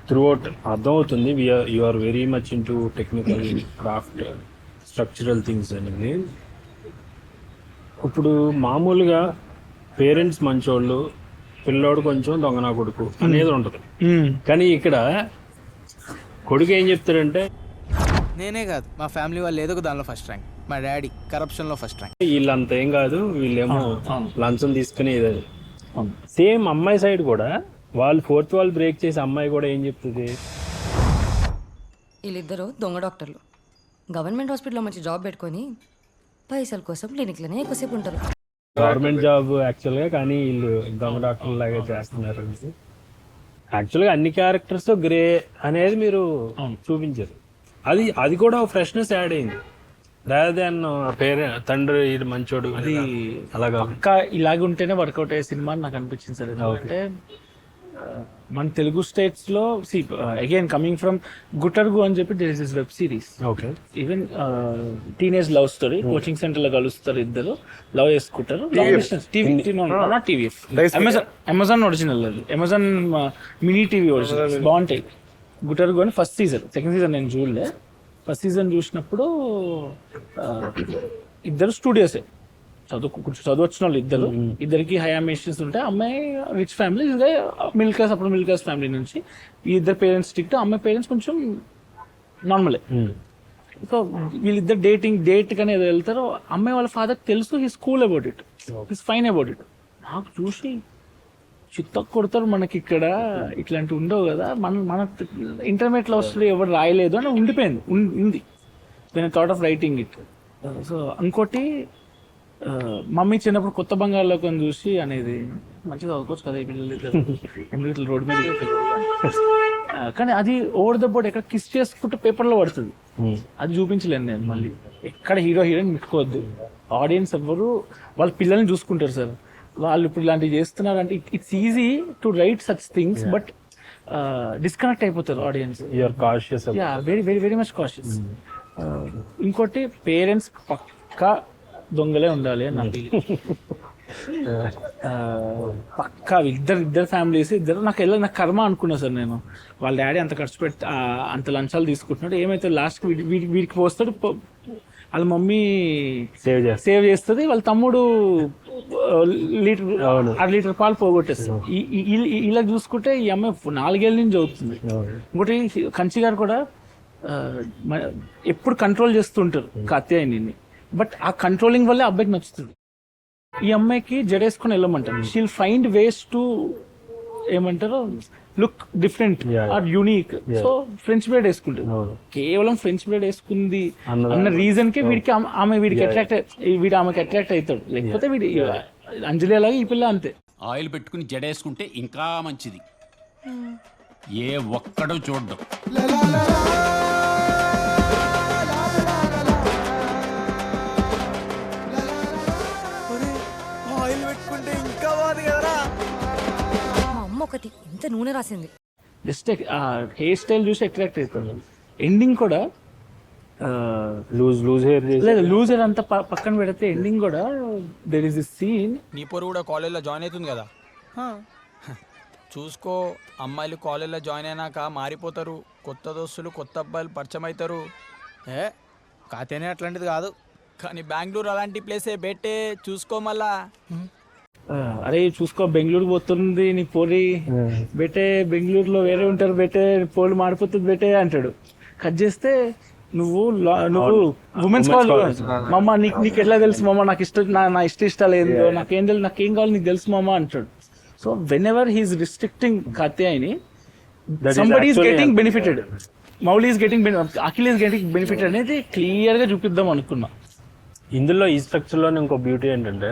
త్రూఅవుట్ అర్థమవుతుంది you are very much into technical craft, structural things అనేది. ఇప్పుడు మామూలుగా పేరెంట్స్ మంచోళ్ళు, పిల్లోడు కొంచెం దొంగనా కొడుకు అనేది ఉంటుంది. కానీ ఇక్కడ కొడుకు ఏం చెప్తాడంటే, నేనే కాదు మా ఫ్యామిలీ వాళ్ళు ఏదో దానిలో ఫస్ట్ ర్యాంక్, మా డాడీ కరప్షన్లో ఫస్ట్ ర్యాంక్, వీళ్ళంత ఏం కాదు, వీళ్ళేమో లంచం తీసుకుని ఇదే. సేమ్ అమ్మాయి సైడ్ కూడా వాళ్ళు 4th వాల్ బ్రేక్ చేసి అమ్మాయి కూడా ఏం చెప్తుంది, వీళ్ళిద్దరూ దొంగ డాక్టర్లు, గవర్నమెంట్ హాస్పిటల్లో మంచి జాబ్ పెట్టుకొని పైసల కోసం క్లినిక్లోనే ఎక్కువసేపు ఉంటారు. గవర్నమెంట్ జాబ్ యాక్చువల్గా, కానీ వీళ్ళు దొంగ డాక్టర్ లాగా చేస్తున్నారు. యాక్చువల్గా అన్ని క్యారెక్టర్స్ గ్రే అనేది మీరు చూపించారు. అది కూడా ఫ్రెష్నెస్ యాడ్ అయింది. తండ్రి మంచోడు అది అలాగా ఇంకా ఇలాగ ఉంటేనే వర్కౌట్ అయ్యే సినిమా అని నాకు అనిపించింది సార్. అంటే మన తెలుగు స్టేట్స్ లో అగైన్ కమింగ్ ఫ్రమ్ గుటర్గు అని చెప్పి there is this web series. Okay, even teenage love story, coaching centre లో కలుస్తారు ఇద్దరు, లవ్ చేసుకుంటారు. అమెజాన్ ఒరిజినల్, అది అమెజాన్ మినీ టీవీ ఒరిజినల్, బాగుంటాయి. గుటర్గు అని ఫస్ట్ సీజన్, సెకండ్ సీజన్ నేను చూడలే. ఫస్ట్ సీజన్ చూసినప్పుడు ఇద్దరు స్టూడియోసే, చదువు వచ్చిన వాళ్ళు ఇద్దరికి హై అంబిషన్స్ ఉంటాయి. అమ్మాయి రిచ్ ఫ్యామిలీ, మిడిల్ క్లాస్, అప్పుడు మిడిల్ క్లాస్ ఫ్యామిలీ నుంచి. ఈ ఇద్దరు పేరెంట్స్ స్ట్రిక్ట్, అమ్మాయి పేరెంట్స్ కొంచెం నార్మలే. సో వీళ్ళిద్దరు డేట్ కానీ ఏదో వెళ్తారు. అమ్మాయి వాళ్ళ ఫాదర్ తెలుసు he school about it, it's fine about it. నాకు చూసి చిత్త కొడతారు, మనకి ఇక్కడ ఇట్లాంటివి ఉండవు కదా, మన ఇంటర్మీడియట్లో వస్తుంది ఎవరు రాయలేదు అని ఉండిపోయింది ఉంది. నేను thought of writing it. So ఇంకోటి మమ్మీ చిన్నప్పుడు కొత్త బంగాళలోకం చూసి అనేది మంచిగా చదువుకోవచ్చు కదా ఈ పిల్లలు ఎందుకు ఇట్లా రోడ్డు మీద కానీ అది ఓవర్ ద బోర్డ్ ఎక్కడ కిస్ చేసుకుంటే పేపర్లో పడుతుంది. అది చూపించలేను నేను. మళ్ళీ ఎక్కడ హీరో హీరోయిన్ ముట్టుకోవద్దు. ఆడియన్స్ ఎవ్వరు వాళ్ళ పిల్లల్ని చూసుకుంటారు సార్. వాళ్ళు ఇప్పుడు ఇలాంటివి చేస్తున్నారు అంటే it's easy to write such things, but disconnect అయిపోతారు audience. Very very very much cautious. ఇంకోటి పేరెంట్స్ పక్కా దొంగలే ఉండాలి అని నా ఫీలింగ్. పక్కా ఇద్దరు ఫ్యామిలీస్ నాకు కర్మ అనుకున్నా సార్ నేను. వాళ్ళ డాడీ అంత ఖర్చు పెట్టి అంత లంచాలు తీసుకుంటున్నాడు, ఏమైతే లాస్ట్ వీడికి పోస్తాడు, వాళ్ళ మమ్మీ సేవ్ చేస్తుంది, వాళ్ళ తమ్ముడు లీటర్ పాలు పోగొట్టేస్తారు. ఇలా చూసుకుంటే ఈ అమ్మాయి 4 ఏళ్ళ నుంచి చదువుతుంది. ఇంకోటి కంచి గారు కూడా ఎప్పుడు కంట్రోల్ చేస్తుంటారు కాత్యాయని, బట్ ఆ కంట్రోలింగ్ వల్లే అబ్బాయికి నచ్చుతుంది. ఈ అమ్మాయికి జడేసుకొని వెళ్ళమంటారు. షీల్ ఫైండ్ వేస్ టు ఏమంటారు look different or unique. So French braid వేసుకుంటుంది. కేవలం ఫ్రెంచ్ బ్రైడ్ వేసుకుంది అన్న రీజన్ కి వీడికి వీడికి ఆమెకి అట్రాక్ట్ అవుతాడు. లేకపోతే వీడి అంజలి అలాగే ఈ పిల్ల అంతే. ఆయిల్ పెట్టుకుని జడేసుకుంటే ఇంకా మంచిది, ఏ ఒక్కడో చూడడం. ఆయిల్ పెట్టుకుంటే ఇంకా బాగుంది కదరా. మా అమ్మ ఒకటి ఇంత నూనె రాసింది. జస్ట్ హెయిర్ స్టైల్ చూసి అట్రాక్ట్ అవుతాడు. ఎండింగ్ కూడా లూజ్ హెయిర్ అంతా పక్కన పెడితే ఎండింగ్ కూడా దెర్ ఇస్ దిస్ సీన్. నీ పొరు కూడా కాలేజ్లో జాయిన్ అవుతుంది కదా, చూసుకో. అమ్మాయిలు కాలేజ్లో జాయిన్ అయినాక మారిపోతారు, కొత్త దోస్తులు కొత్త అబ్బాయిలు పరిచయం అవుతారు. కాతేనే అట్లాంటిది కాదు. కానీ బెంగళూరు అలాంటి ప్లేసే బెట్టే, చూసుకో మళ్ళా. అరే చూసుకో, బెంగళూరు పోతుంది నీ పోరి బెటే, బెంగళూరులో వేరే ఉంటారు బెటే, పోలు మారిపోతుంది బెటే అంటాడు. కట్ చేస్తే నువ్వు ఉమెన్స్ కాలేజ్ మమ్మ, నీకు ఎట్లా తెలుసు మమ్మ, నాకు నా ఇష్టాలు ఏందో నాకేం తెలుసు, నాకేం కావాలి నీకు తెలుసు మమ్మ అంటాడు. So whenever he is restricting Katyayani, somebody is getting benefited. Mouli is getting, Akhil is getting benefited అనేది క్లియర్ గా చూపిద్దాం అనుకున్నా. ఇందులో ఈ స్ట్రక్చర్లోనే ఇంకో బ్యూటీ ఏంటంటే,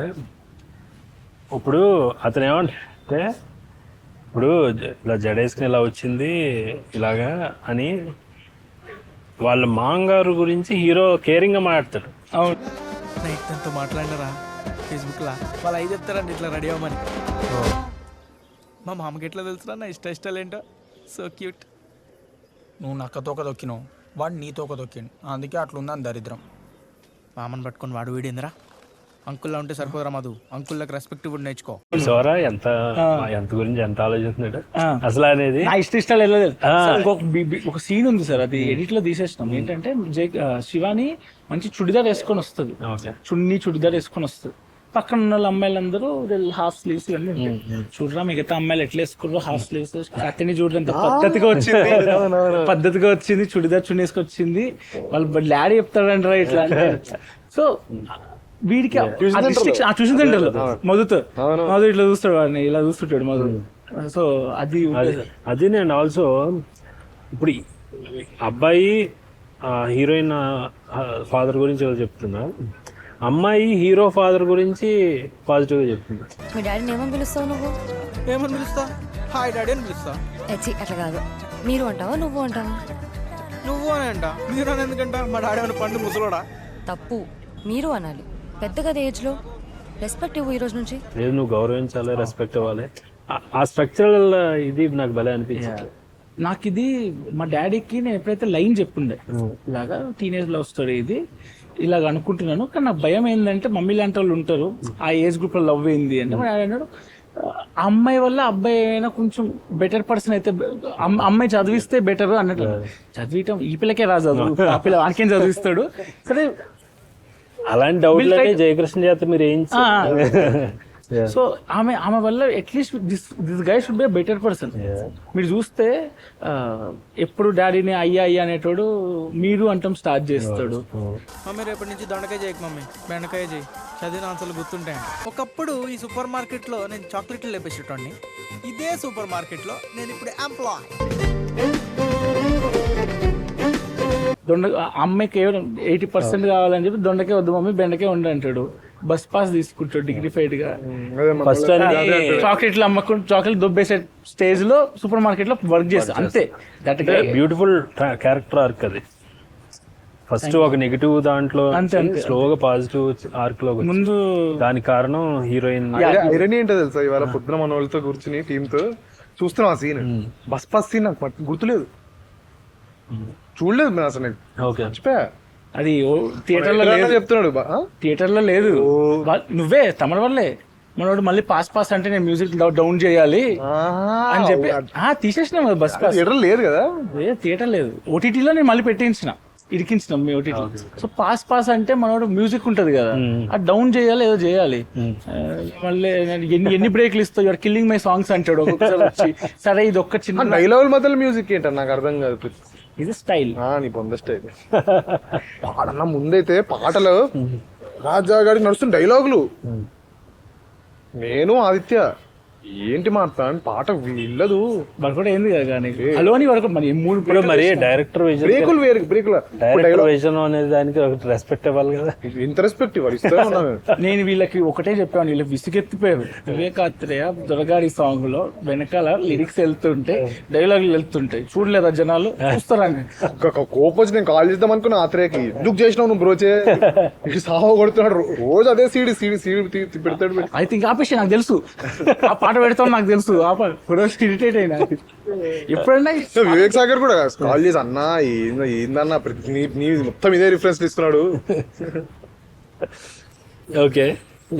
ఇప్పుడు అతను ఏమంటే ఇప్పుడు ఇలా జడేసుకుని ఇలా వచ్చింది ఇలాగా అని వాళ్ళ మాంగారు గురించి హీరో కేరింగ్గా మాట్లాడతాడు. అవును, నైట్ అంతా మాట్లాడినారా ఫేస్బుక్లో, వాళ్ళు అవి చెప్తారండి ఇట్లా రెడీ అవ్వమని. మా మామకి ఎట్లా తెలుసురా నా ఇష్టాలు ఏంటో. So cute. నువ్వు నక్కతోక దొక్కినావు, వాడు నీ తోక దొక్కిండు, అందుకే అట్లుందని దరిద్రం. మామని పట్టుకొని వాడు వీడిందిరా. అంకుల్లా ఉంటే సరిపోదురా మధు, అంకుల్కి రెస్పెక్ట్ కూడా నేర్చుకో. సోరా ఎంత గురించి ఎంత ఆలోచిస్తున్నాడు అసలు అనేది. నా ఇష్టాలు వెళ్ళలేదు. ఒక సీన్ ఉంది సార్, అది ఎడిట్ లో తీసేసినాం. ఏంటంటే శివాని మంచి చుడిదార్ వేసుకొని వస్తుంది, చుడిదార్ వేసుకొని వస్తుంది. పక్కన ఉన్న వాళ్ళ అమ్మాయిలందరూ హాఫ్ స్లీవ్స్ ఇవన్నీ చూడరా, మిగతా అమ్మాయిలు ఎట్లా వేసుకుర్రో హాఫ్ స్లీవ్స్. అతని చూడరంత పద్ధతిగా వచ్చింది చుడిదార్ చున్నీ వేసుకొచ్చింది. వాళ్ళు డాడీ చెప్తాడంటారా ఇట్లా అంటే. సో వీడికి చూసిందంటారు మధుతో, మధు ఇట్లా చూస్తాడు, వాడిని ఇలా చూస్తుంటాడు మధు. సో అది నేను ఆల్సో ఇప్పుడు అబ్బాయి హీరోయిన్ ఫాదర్ గురించి చెప్తున్నా, అమ్మాయి హీరో ఫాదర్ గురించి పాజిటివ్ గా చెప్తుంది. మీ డాడీని ఏమని పిలుస్తావు నువ్వు? ఏమని పిలుస్తా? హాయ్ డాడీ అని పిలుస్తా. అట్లా కాదు, మీరు అంటావా నువ్వు అంటావా? నువ్వు అని అంట, మీరు అని ఎందుకంట? మా డాడీ అని పండు ముసలోడా? తప్పు, మీరు అనాలి. పెద్దగా ఏజ్ లో రెస్పెక్ట్ ఇవ్వు ఈ రోజు నుంచి. లేదు, నువ్వు గౌరవించాలి, రెస్పెక్ట్ ఇవ్వాలి. ఆ స్ట్రక్చరల్ ఇది నాకు భలే అనిపించింది. నాకు ఇది మా డాడీకి నేను ఎప్పుడైతే లైన్ చెప్పుండే ఇలాగా టీనేజ్ లవ్ స్టోరీ ఇది ఇలాగ అనుకుంటున్నాను, కానీ నాకు భయం ఏంటంటే మమ్మీ లాంటి వాళ్ళు ఉంటారు ఆ ఏజ్ గ్రూప్ లో లవ్ అయింది అంటే మా డాడీ అన్నాడు అమ్మాయి వల్ల అబ్బాయి అయినా కొంచెం బెటర్ పర్సన్ అయితే అమ్మాయి చదివిస్తే బెటర్ అన్నట్టు. చదివిటం ఈ పిల్లకే రాదు, ఆ పిల్ల వానికేం చదివిస్తాడు. సరే అలాంటి డౌట్ జయకృష్ణ చేత మీరు ఏం సో ఆమె వల్ల at least this guy should be better person. మీరు చూస్తే ఎప్పుడు డాడీని అయ్యా అనేటోడు మీరు అంటాం స్టార్ట్ చేస్తాడు. మమ్మీ రేపటి నుంచి దొండకాయ చేయకు మమ్మీ, బెండకాయ చేయి, చదివిన ఆన్సర్లు గుర్తుంటాయండి. ఒకప్పుడు ఈ సూపర్ మార్కెట్లో నేను చాక్లెట్లు లేపేసేటోడిని. ఇదే సూపర్ మార్కెట్లో నేను ఇప్పుడు ఎంప్లాయ్. అమ్మాయికి 80% కావాలని చెప్పి దొండకే వద్దు మమ్మీ బెండకే ఉండి అంటాడు. బస్ పాస్ తీసుకుంటాడు డిగ్నిఫైడ్ గా. ఫస్ట్ చాక్లెట్లు అమ్మకుండా చాక్లెట్ దొబ్బేసే స్టేజ్ లో సూపర్ మార్కెట్ లో వర్క్ చేస్తా అంతే. దట్ బ్యూటిఫుల్ క్యారెక్టర్ ఆర్క్ అది. ఫస్ట్ ఒక నెగిటివ్ దాంట్లో స్లోగా పాజిటివ్ ఆర్క్ లో ముందు దానికి కారణం హీరోయిన్. ఐరనీ ఏంటో తెలుసా, ఇవాళ పొద్దున మన వాళ్ళతో కూర్చుని టీమ్ తో చూస్తున్నాం ఆ సీన్. బస్ పాస్ సీన్ నాకు గుర్తులేదు, చూడలేదు నేను అసలు. మర్చిపోయా. అది థియేటర్ లో లేదు చెప్తున్నాడు, థియేటర్ లో లేదు. నువ్వే తమిళ వల్లే మనోడు మళ్ళీ పాస్ అంటే నేను మ్యూజిక్ డౌన్ చేయాలి అని చెప్పి తీసేసినాం కదా బస్ పాస్. థియేటర్ లేదు కదా, థియేటర్ లేదు. ఓటీటీలో నేను మళ్ళీ ఇరికించినాం మీ ఓటీటీ. సో పాస్ అంటే మనోడు మ్యూజిక్ ఉంటది కదా, అది డౌన్ చేయాలి ఏదో చేయాలి. మళ్ళీ ఎన్ని బ్రేక్లు ఇస్తావు, యూఆర్ కిల్లింగ్ మై సాంగ్స్ అంటాడు ఒక్కొక్కసారి వచ్చి. సరే ఇది ఒక్క చిన్న డైలాగ్ మధ్యలో మ్యూజిక్ ఏంటో నాకు అర్థం కాదు. ఇది స్టైల్, నీ పొంద స్టైల్. పాడన్న ముందైతే పాటలు రాజా గారి నడుస్తున్న డైలాగులు, నేను ఆదిత్య ఏంటి మాట్లాడు పాట వీళ్ళదు మరి కూడా ఏంది కదా అలోని వరకు మరి 3 మరి డైరెక్టర్ బ్రేకులు వేరు బ్రేకులు విజన్ అనేది దానికి రెస్పెక్ట్ ఇవ్వాలి కదా. ఇంత రెస్పెక్ట్ ఇవ్వాలి ఇస్తా. నేను వీళ్ళకి ఒకటే చెప్పాను, వీళ్ళకి విసుగెత్తిపోయారు. వివేకాత్రేయ దొరగారి సాంగ్ లో వెనకాల లిరిక్స్ వెళ్తుంటే డైలాగులు వెళ్తుంటాయి, చూడలేదా జనాలు చూస్తారని. కోపం వచ్చి నేను కాల్ చేద్దాం అనుకున్నా ఆత్రేయకి, ఎందుకు చేసినావు నువ్వు బ్రోచే, సాహో కొడుతున్నాడు రోజు అదే సీడీ పెడతాడు. ఐ థింక్ ఆపేసి నాకు తెలుసు ఆ పాట పెడతావు నాకు తెలుసు. ఇరిటేట్ అయినా ఎప్పుడన్నా వివేక్ సాగర్ కూడా కాల్ చేసి అన్నా ఏందన్నా నీ మొత్తం ఇదే రిఫరెన్స్ తీసుకున్నాడు. Okay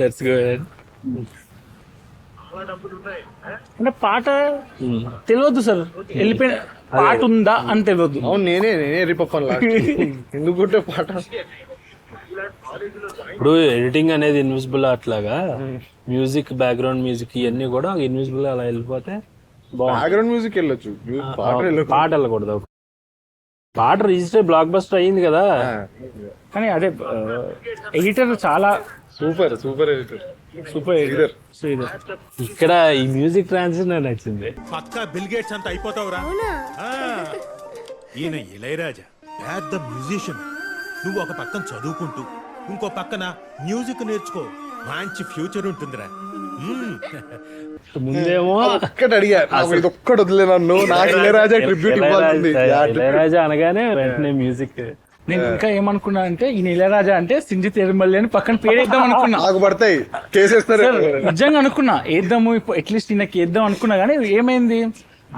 let's go ahead. అంటే పాట తెలియదు సార్, వెళ్ళిపోయిన పాట ఉందా అని తెలియదు. అవును నేనే రిపఫన్ ఎందుకుంటే పాట. ఇప్పుడు ఎడిటింగ్ అనేది ఇన్విజిబుల్, అట్లాగా మ్యూజిక్ బ్యాక్గ్రౌండ్ మ్యూజిక్ ఇవన్నీ కూడా ఇన్విజిబుల్ అలా వెళ్ళిపోతే బ్యాక్గ్రౌండ్ మ్యూజిక్ వెళ్ళొచ్చు, పాట వెళ్ళకూడదు. పాట రిజిస్టర్ బ్లాక్ బస్టర్ అయ్యింది కదా. కానీ అదే ఎడిటర్ చాలా సూపర్ ఎడిటర్. ఇక్కడ ఈ మ్యూజిక్ ట్రాన్సిషన్ నచ్చింది. పక్కా బిల్ గేట్స్ అంత అయిపోతావురా. ఈయన ఇళయరాజా పెద్ద మ్యూజిషియన్. నువ్వు ఒక పక్కన చదువుకుంటూ ఇంకో పక్కన మ్యూజిక్ నేర్చుకో, మంచి ఫ్యూచర్ ఉంటుందిరా. ముందేమో ఒక్కటి అడిగా, ఒక్కటి వదిలే నన్ను, నాకు ఇళయరాజా ట్రిబ్యూట్ ఇవ్వాలి. ఇళయరాజా అనగానే వెంటనే మ్యూజిక్. నేను ఇంకా ఏమనుకున్నా అంటే ఈ ఇళయరాజా అంటే సింజిత్ ఎరుమల్లి అని పక్కన పేరు వేద్దాం అనుకున్నా. నాకు పడతాయి కేసేస్తారు నిజంగా అనుకున్నా వేద్దాము, అట్లీస్ట్ ఈయనకి వేద్దాం అనుకున్నా. కానీ ఏమైంది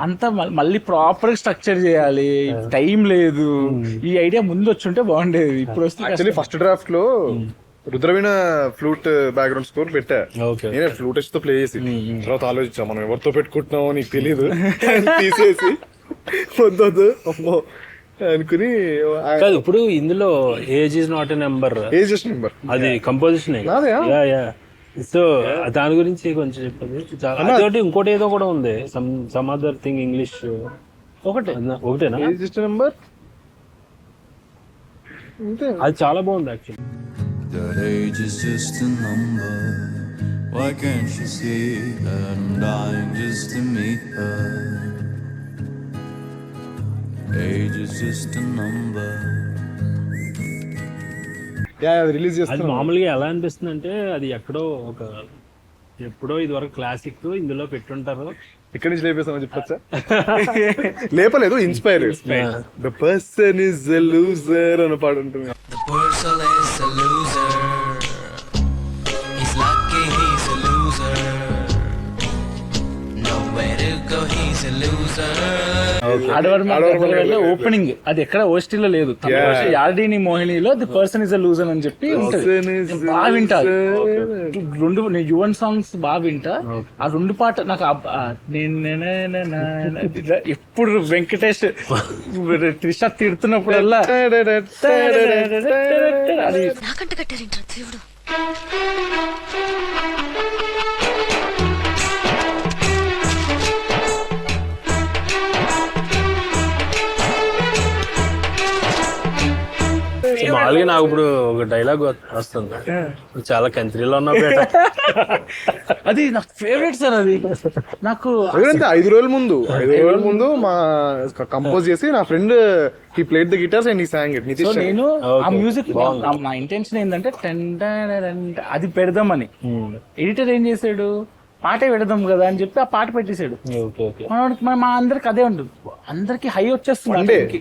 అంతా మళ్ళీ ప్రాపర్ స్ట్రక్చర్ చేయాలి, టైం లేదు. ఈ ఐడియా ముందు వచ్చుంటే బాగుండేది. ఇప్పుడు వస్తే ఫస్ట్ డ్రాఫ్ట్ లో రుద్రవీణ ఫ్లూట్ బ్యాక్గ్రౌండ్ స్కోర్ పెట్టా. నేనే ఫ్లూట్ తో ప్లే చేసి తర్వాత ఆలోచించా మనం ఎవరితో పెట్టుకుంటున్నామో నీకు తెలీదు తీసేసి వద్దొద్దు అమ్మో అనుకుని. ఇప్పుడు ఇందులో age is not a number, అది కంపోజిషన్. సో దాని గురించి కొంచెం చెప్పండి. అదొకటి ఇంకోటి ఏదో కూడా ఉంది, సమ్ అదర్ థింగ్ ఇంగ్లీష్ ఒకటేనా నెంబర్, అది చాలా బాగుంది actually. That age is just a number. Why can't she see that I'm dying just to meet her? Age is just a number. Release అది చేస్తాను. మామూలుగా ఎలా అనిపిస్తుంది అంటే అది ఎప్పుడో ఇది వరకు క్లాసిక్ ఇందులో పెట్టుంటారు. ఎక్కడి నుంచి లేపేస్తామని చెప్పచ్చా? లేపలేదు, inspire. The person is a loser అని పాడు ఉంటుంది. ఓపెనింగ్ అది ఎక్కడ ఓస్టీలో లేదు, యార్డీని మోహినిలో the person is a loser అని చెప్పి ఉంటుంది. బాగా వింటా రెండు యువన్ సాంగ్స్ బాగా వింటా. ఆ రెండు పాట నాకు ఎప్పుడు వెంకటేష్ త్రిష తిడుతున్నప్పుడల్లా అది మామూలుగా నాకు ఇప్పుడు ఒక డైలాగ్ వస్తుంది, చాలా కంట్రీలో ఉన్నా బేట. అది నాకు ఫేవరెట్ సార్. అది నాకు 5 రోజుల ముందు మా కంపోజ్ చేసి నా friend he played the guitars and he song it. So Nitish నేను ఆ మ్యూజిక్ నా ఇంటెన్షన్ ఏంటంటే అది పెడదామని. ఎడిటర్ ఏం చేశాడు, పాటే పెడదాం కదా అని చెప్పి ఆ పాట పెట్టేశాడు. మా అందరికి అదే ఉంటుంది, అందరికి హై వచ్చేస్తుంది.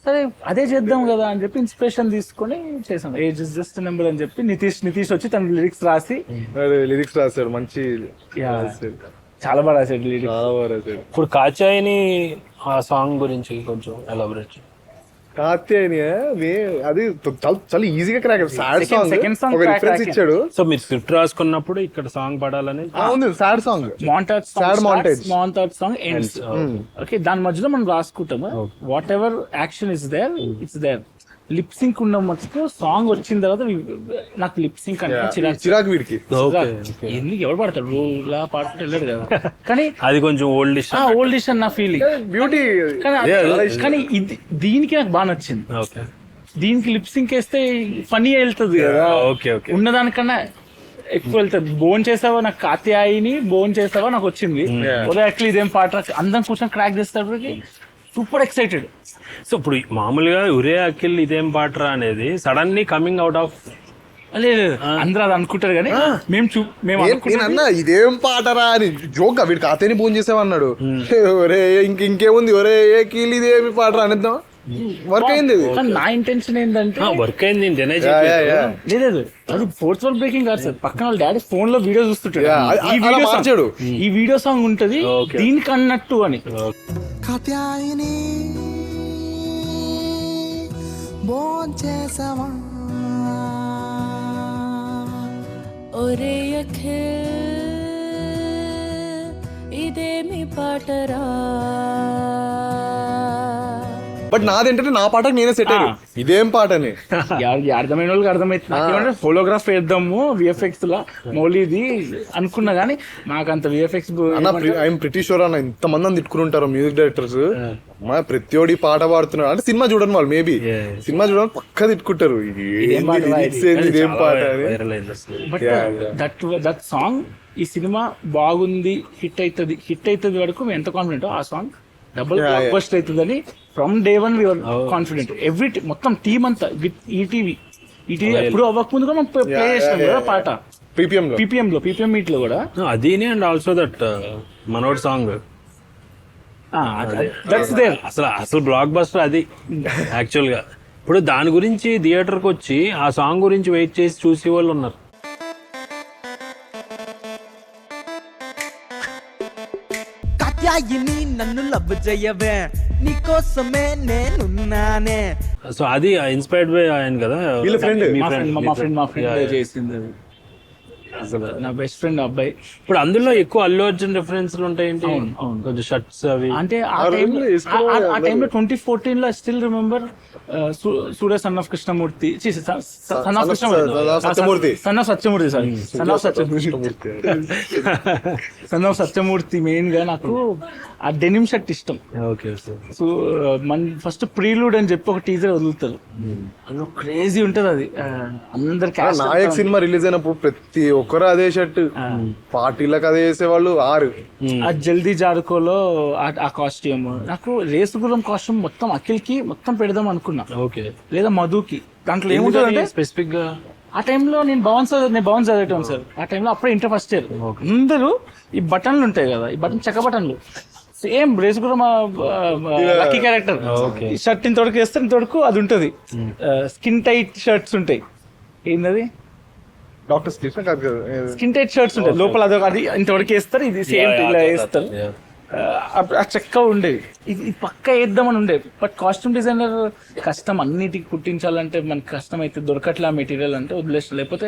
సరే అదే చేద్దాం కదా అని చెప్పి ఇన్స్పిరేషన్ తీసుకొని చేసాం. ఏజ్ ఇస్ జస్ట్ నెంబర్ అని చెప్పి నితీష్ వచ్చి తన లిరిక్స్ రాశాడు. మంచి చాలా బాగా రాశాడు లిరిక్స్. ఇప్పుడు కాచాయిని ఆ సాంగ్ గురించి కొంచెం ఎలాబరేట్. కాత్యాయని అది చాలా ఈజీగా క్రాక్. సాడ్ సాంగ్ ఒక రిఫరెన్స్ ఇచ్చాడు. సో మీరు స్క్రిప్ట్ రాసుకున్నప్పుడు ఇక్కడ సాంగ్ పడాలని sad song montage song ends. Okay, దాని మధ్యలో మనం రాసుకుంటాము. Whatever action is there it's there. Lip sync ఉన్న మటుకు సాంగ్ వచ్చిన తర్వాత నాకు లిప్ సింక్ అంటే చిరాకు వీడికి. ఎందుకు ఎవరు పాడతాడు, రోజులా పాడుతుంటే వెళ్ళాడు కదా. కానీ అది కొంచెం ఓల్డ్ అని నా ఫీలింగ్. బ్యూటీ. కానీ దీనికి నాకు బాగా నచ్చింది. దీనికి లిప్ సింక్ వేస్తే ఫనీ వెళ్తుంది కదా, ఉన్నదానికన్నా ఎక్కువ వెళ్తుంది. బోన్ చేసావా నాకు కాత్యాయిని, బోన్ చేసావా నాకు వచ్చింది. యాక్చువల్లీ ఇదేం పాట అందరం కూర్చొని క్రాక్ చేసేటప్పటికి సూపర్ ఎక్సైటెడ్. సో ఇప్పుడు మామూలుగా ఒరే అఖిల్ ఇదేం పాటరా అనేది సడన్లీ కమింగ్ అవుట్ ఆఫ్ లేదు, అందరూ అది అనుకుంటారు కానీ మేము అన్నా ఇదేం పాటరా అని జోక్. వీడు కాతేని ఫోన్ చేసావన్నాడు. ఒరే ఇంకేముంది, ఒరే ఏ కీల్ ఇదేమి పాటరా అనేద్దాం. వర్క్ అయింది. నా ఇంటెన్షన్ ఏంటంటే వర్క్ అయింది. లేదు, అది ఫోర్త్ వాల్ బ్రేకింగ్ కాదు సార్. పక్కన వాళ్ళ డాడీ ఫోన్ లో వీడియో చూస్తుంటాడు. ఈ వీడియో సాంగ్ ఉంటది దీనికి అన్నట్టు అని. కాత్యాయని భోంచేసావా ఒరే అఖిల్ ఇదేమి పాటరా. బట్ నాదేంటంటే నా పాటకు నేనే సెట్ అయ్యాను. ఇదేం పాట అని అర్థమైన వాళ్ళకి అర్థమైతుంది. ఫోటోగ్రాఫ్ వేద్దాము విఎఫ్ఎక్స్ లా మౌలిది అనుకున్నా గానీ మాకంత విఎఫ్ఎక్స్ ఐఎమ్ ప్రిటీ షూర్ అన్న ఇంతమంది అని తిట్టుకుని ఉంటారు మ్యూజిక్ డైరెక్టర్స్. ప్రతి ఒడి పాట పాడుతున్నాడు అంటే సినిమా చూడని వాళ్ళు మేబీ సినిమా చూడని పక్కా తిట్టుకుంటారు ఇదేం పాట. బట్ దట్ సాంగ్ ఈ సినిమా బాగుంది, హిట్ అవుతుంది వరకు మేము ఎంత కాన్ఫిడెంట్ ఆ సాంగ్ డబుల్ బ్లాక్ బస్టర్ అవుతుందని from day one we were confident. మొత్తం టీమ్ అంతా విత్ ఈటీవీ ఎప్పుడు అవ్వకముందు కూడా మనం ప్లే చేసాం కదా పాట పీపీఎం మీట్ లో కూడా. అది అండ్ ఆల్సో దట్ మనోడ్ సాంగ్ అసలు బ్లాక్ బస్టర్ అది యాక్చువల్ గా. ఇప్పుడు దాని గురించి థియేటర్కి వచ్చి ఆ సాంగ్ గురించి వెయిట్ చేసి చూసే వాళ్ళు ఉన్నారు. కాత్యాయిని నన్ను లవ్ చేయవే నీకోసమే నేనున్నానే. సో అది ఇన్స్పైర్డ్ బై ఆయన కదా, మా ఫ్రెండ్ చేసింది. నా బెస్ట్ ఫ్రెండ్ అబ్బాయి. ఇప్పుడు అందులో ఎక్కువ అల్లు అర్జున్ రిఫరెన్స్లు ఉంటాయి, కొంచెం షర్ట్స్ అవి. అంటే ఆ టైంలో 2014 లో still remember Surya son of Krishnamurthy, son of Satyamurthy main గా నాకు ఆ డెనిమ్ షర్ట్ ఇష్టం. సో మన ఫస్ట్ ప్రీలూడ్ అని చెప్పి ఒక టీజర్ వదులుతారు, అది క్రేజీ ఉంటది. అది అందరికి నాయక్ సినిమా రిలీజ్ అయినప్పుడు ప్రతి ఒక్కరు అదే షర్ట్, పార్టీలకు అదే వేసేవాళ్ళు. ఆ జల్దీ జారుకోలో ఆ కాస్ట్యూమ్, నాకు రేసు గుర్రం కాస్ట్యూమ్ మొత్తం అఖిల్ కి మొత్తం పెడదాం అనుకున్నా, లేదా మధుకి. దాంట్లో ఏముంటుందంటే స్పెసిఫిక్ గా ఆ టైంలో నేను భవన్ చదివేటాను సార్. ఆ టైంలో అప్పుడే ఇంటర్ ఫస్ట్ ఇయర్. అందరూ ఈ బటన్లు ఉంటాయి కదా, ఈ బటన్ చెక్క బటన్లు సేమ్ రేసు గుర్రం లక్కీ క్యారెక్టర్ షర్ట్ ఇంతవరకు వేస్తే ఇంతవరకు అది ఉంటది. స్కిన్ టైట్ షర్ట్స్ ఉంటాయి, ఏంటది డాక్టర్ స్కిన్ టైట్ షర్ట్స్ ఉంటాయి లోపల, అదొక అది ఇంతవరకు వేస్తారు, ఇది సేమ్ ఇలా వేస్తారు. ఆ చెక్క ఉండేది, ఇది పక్క వేద్దామని ఉండేది. బట్ కాస్ట్యూమ్ డిజైనర్ కష్టం, అన్నిటికి కుట్టించాలంటే మనకి కష్టం అయితే, దొరకట్లే ఆ మెటీరియల్ అంటే వదిలేస్తాం. లేకపోతే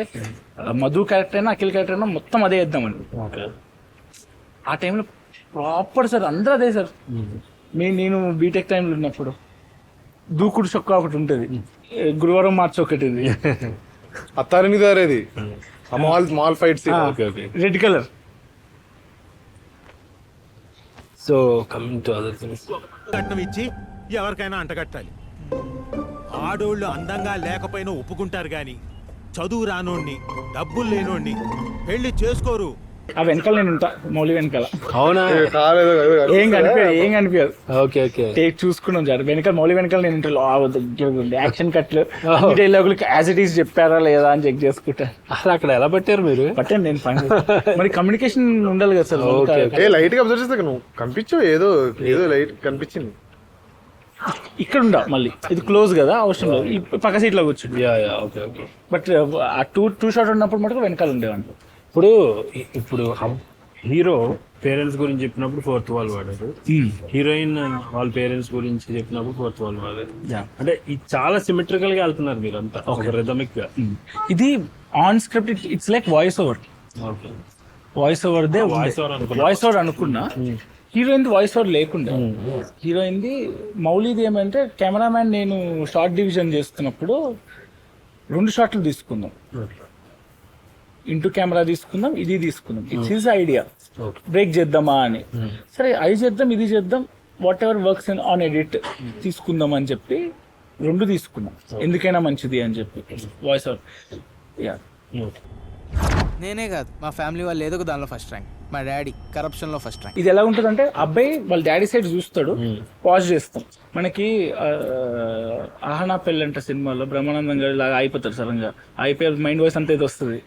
మధు క్యారెక్టర్ అయినా అఖిల్ క్యారెక్టర్ అయినా మొత్తం అదే వేద్దామని. ఆ టైంలో ప్రాపర్ సార్ అందరూ అదే సార్. నేను బీటెక్ టైంలో ఉన్నప్పుడు దూకుడు చొక్కా ఒకటి ఉంటుంది, గురువారం మార్చి ఒకటి అత్తారిని దారేది mall fights red colour. So coming to other things, కట్నం ఇచ్చి ఎవరికైనా అంటగట్టాలి. ఆడోళ్ళు అందంగా లేకపోయినా ఒప్పుకుంటారు గాని చదువు రానోడిని డబ్బులు లేనోడిని పెళ్లి చేసుకోరు. ఆ వెనకాల నేను ఉంటా, మౌలి వెనకాల. అవునా? ఏం కనిపించదు. Okay okay. టేక్ చూసుకున్నాం సార్, వెనకాల మౌలి వెనకాల నేను ఉంటా. యాక్షన్ కట్లు డైలాగులు యాజ్ ఇట్ ఈస్ చెప్పారా లేదా అని చెక్ చేసుకుంటా. అసలు అక్కడ ఎలా పట్టారు మీరు? పట్టాను నేను పని. మరి కమ్యూనికేషన్ ఉండాలి కదా సార్. లైట్ గా అబ్జర్వ్ చేస్తే నువ్వు కనిపించవు, ఏదో లైట్ కనిపించింది. ఇక్కడ ఉండా మళ్ళీ, ఇది క్లోజ్ కదా, అవసరం లేదు. ఈ పక్క సీట్ లో కూర్చుంది. Okay okay. బట్ ఆ టూ షాట్ ఉన్నప్పుడు మటుకు వెనకాల ఉండేవాడి. ఇప్పుడు హీరో పేరెంట్స్ గురించి చెప్పినప్పుడు ఫోర్త్ వాల్ వాడారు, హీరోయిన్ వాళ్ళ పేరెంట్స్ గురించి చెప్పినప్పుడు ఫోర్త్ వాల్ వాడారు. అంటే ఇది చాలా సిమెట్రికల్ గా వెళ్తున్నారు మీరు అంతా, ఒక రిథమిక్ గా. ఇది on script, it's like voice over. Voice over అనుకున్నా. హీరోయిన్ వాయిస్ ఓవర్ లేకుండా, హీరోయిన్ది మౌలిది ఏమంటే కెమెరామ్యాన్ నేను షార్ట్ డివిజన్ చేస్తున్నప్పుడు 2 షాట్లు తీసుకుందాం, ఇంటూ కెమెరా తీసుకుందాం, ఇది తీసుకుందాం. ఇట్స్ హిజ్ ఐడియా, బ్రేక్ చేద్దామా అని. సరే అది చేద్దాం, ఇది చేద్దాం, what ever works on edit తీసుకుందాం అని చెప్పి 2 తీసుకున్నాం, ఎందుకైనా మంచిది అని చెప్పి వాయిస్ ఓవర్. నేనే కాదు, మా ఫ్యామిలీ వాళ్ళు ఏదో ఒక దానిలో ఫస్ట్ ర్యాంక్. మా డాడీ కరప్షన్ లో ఫస్ట్ ర్యాంక్. ఇది ఎలా ఉంటుంది అంటే, అబ్బాయి వాళ్ళ డాడీ సైడ్ చూస్తాడు, పాజ్ చేస్తాం. మనకి ఆహనా పెళ్ళంట సినిమాలో బ్రహ్మానందం గారు లాగా అయిపోతారు, సడన్గా అయిపోయి మైండ్ వాయిస్ అంతా ఇది వస్తుంది.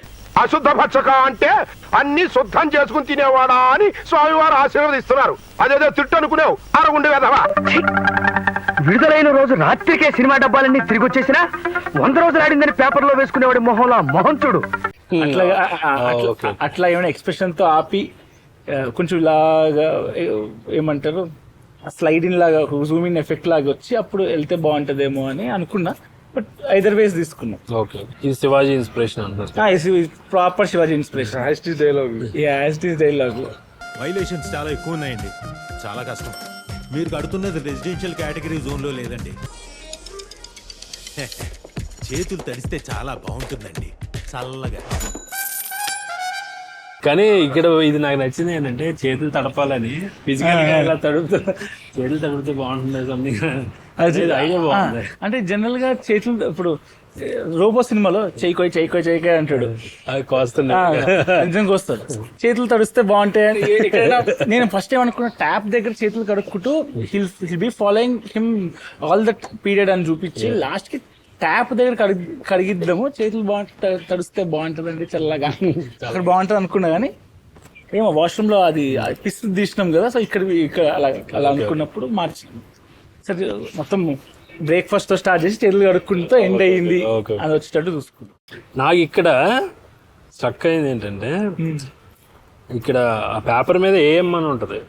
అశుద్ధ భక్షక అంటే అన్ని శుద్ధం చేసుకుని తినేవాడా అని స్వామివారు ఆశీర్వదిస్తున్నారు. అదేదో తిట్టు అనుకునేవు అరగుండె వెధవా. విడుదలైన రోజు రాత్రికే సినిమా డబ్బాలన్నీ తిరిగి వచ్చేసినా 100 రోజులు ఆడిందని పేపర్లో వేసుకునేవాడి మొహంలో మొహం చూడు. అట్లా ఏమైనా ఎక్స్ప్రెషన్ తో ఆపి కొంచెం ఇలాగా ఏమంటారు స్లైడింగ్ లాగా, జూమ్ ఇన్ ఎఫెక్ట్ లాగా వచ్చి అప్పుడు వెళ్తే బాగుంటదేమో అని అనుకున్నా. బట్ ఐదర్ వేస్ తీసుకున్నాం. ఓకే, ఇది శివాజీ ఇన్స్పిరేషన్ అంటారు. Proper Shivaji inspiration. Dialogue violations చాలా ఎక్కువ ఉన్నాయండి, చాలా కష్టం. మీరు కడుతున్నది రెసిడెన్షియల్ కేటగిరీ జోన్లో లేదండి. చేతులు తడిస్తే చాలా బాగుంటుందండి, చల్లగా. కానీ ఇక్కడ ఇది నాకు నచ్చింది ఏంటంటే, చేతులు తడపాలని ఫిజికల్ గా ఇలా చేతులు తడిపితే బాగుంటుంది సంథింగ్. ఐడియా బాగుంది. అంటే జనరల్ గా చేతులు, ఇప్పుడు రోబో సినిమాలో చేయికోయ్ అంటాడు, అది కోస్తుంది, నిజంగా వస్తాడు. చేతులు తడిస్తే బాగుంటాయి. నేను ఫస్ట్ ఏమనుకున్నా, ట్యాప్ దగ్గర చేతులు కడుక్కుంటూ he'll be following him all that period అని చూపించి లాస్ట్ కి ట్యాప్ దగ్గర కడిగిద్దాము, చేతులు తడిస్తే బాగుంటుంది అంటే చల్లగా అక్కడ బాగుంటుంది అనుకున్నా. కానీ ఏమో వాష్రూమ్ లో అది పిస్తు తీసినాం కదా, సో ఇక్కడ అలా అనుకున్నప్పుడు మార్చినాం. సరే మొత్తం బ్రేక్ఫాస్ట్ తో స్టార్ట్ చేసి చేతులు కడుక్కుంటూ ఎండ్ అయ్యింది అది వచ్చేటట్టు చూసుకుంటాం. నాకు ఇక్కడ స్ట్రక్ అయింది ఏంటంటే, ఇక్కడ ఆ పేపర్ మీద ఏఎం అని ఉంటది,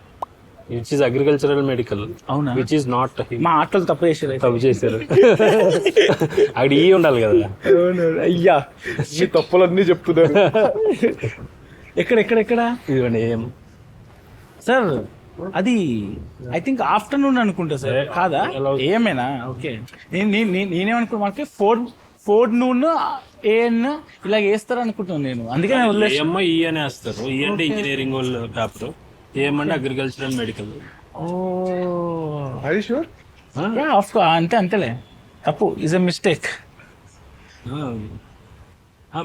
విచ్ ఈస్ అగ్రికల్చరల్ మెడికల్. అవునా? Which is not. మా ఆటలు తప్పు చేశారు అక్కడ ఈ ఉండాలి కదా. అయ్యా తప్పులన్నీ చెప్తున్నారు. ఎక్కడ ఇదిగోండి ఏం సార్, అది ఐ థింక్ ఆఫ్టర్నూన్ అనుకుంటా సార్, కాదా? ఏమైనా ఓకే. నేనేమనుకున్నా, మనకి 4 noon ఏఎన్ ఇలా వేస్తారు అనుకుంటున్నాను నేను, అందుకే ఈ అని వేస్తారు. ఈ అంటే ఇంజనీరింగ్ వాళ్ళు పేపర్, ఏమంటే అగ్రికల్చరల్ మెడికల్. అంతేలే, తప్పు ఇస్ ఎ మిస్టేక్.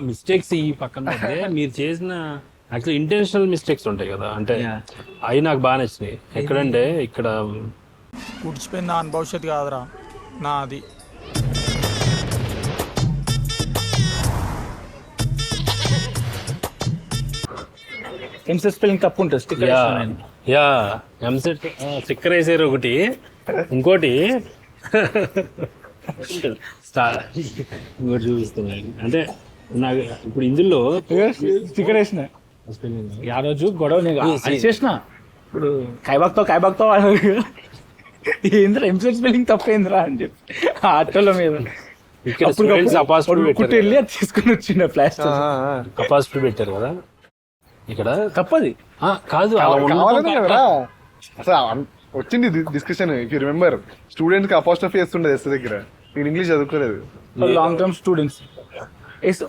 మిస్టేక్స్ ఈ పక్కన మీరు చేసిన యాక్చువల్ ఇంటెన్షనల్ మిస్టేక్స్ ఉంటాయి కదా, అంటే అవి నాకు బాగా నచ్చినాయి. ఎక్కడంటే ఇక్కడ కూర్చిపోయిన నా భవిష్యత్తు కాదురా నాది. ఎంసెట్ స్పెల్లింగ్ తప్పు ఉంటుంది, ఎంసెట్ స్టిక్కర్ వేసారు ఒకటి, ఇంకోటి చూపిస్తున్నాను. అంటే నాకు ఇప్పుడు ఇందులో స్టిక్కర్ వేసిన ఆ రోజు గొడవ చేసిన, ఇప్పుడు కైబాక్తో ఏంద్రా ఎంసెట్ స్పెల్లింగ్ తప్పేంద్రా అని చెప్పి ఆటోల మీద కుట్టి వెళ్ళి అది తీసుకుని వచ్చిండ ప్లాస్టిక్ అపాసిటీ పెట్టారు కదా. ఇక్కడ తప్పది కాదు, అసలు వచ్చింది discussion. If you remember, students కి అపాస్ట్రఫీ వేస్తుండేది ఎస్ దగ్గర. నేను ఇంగ్లీష్ చదువుకోలేదు. లాంగ్ టర్మ్ స్టూడెంట్స్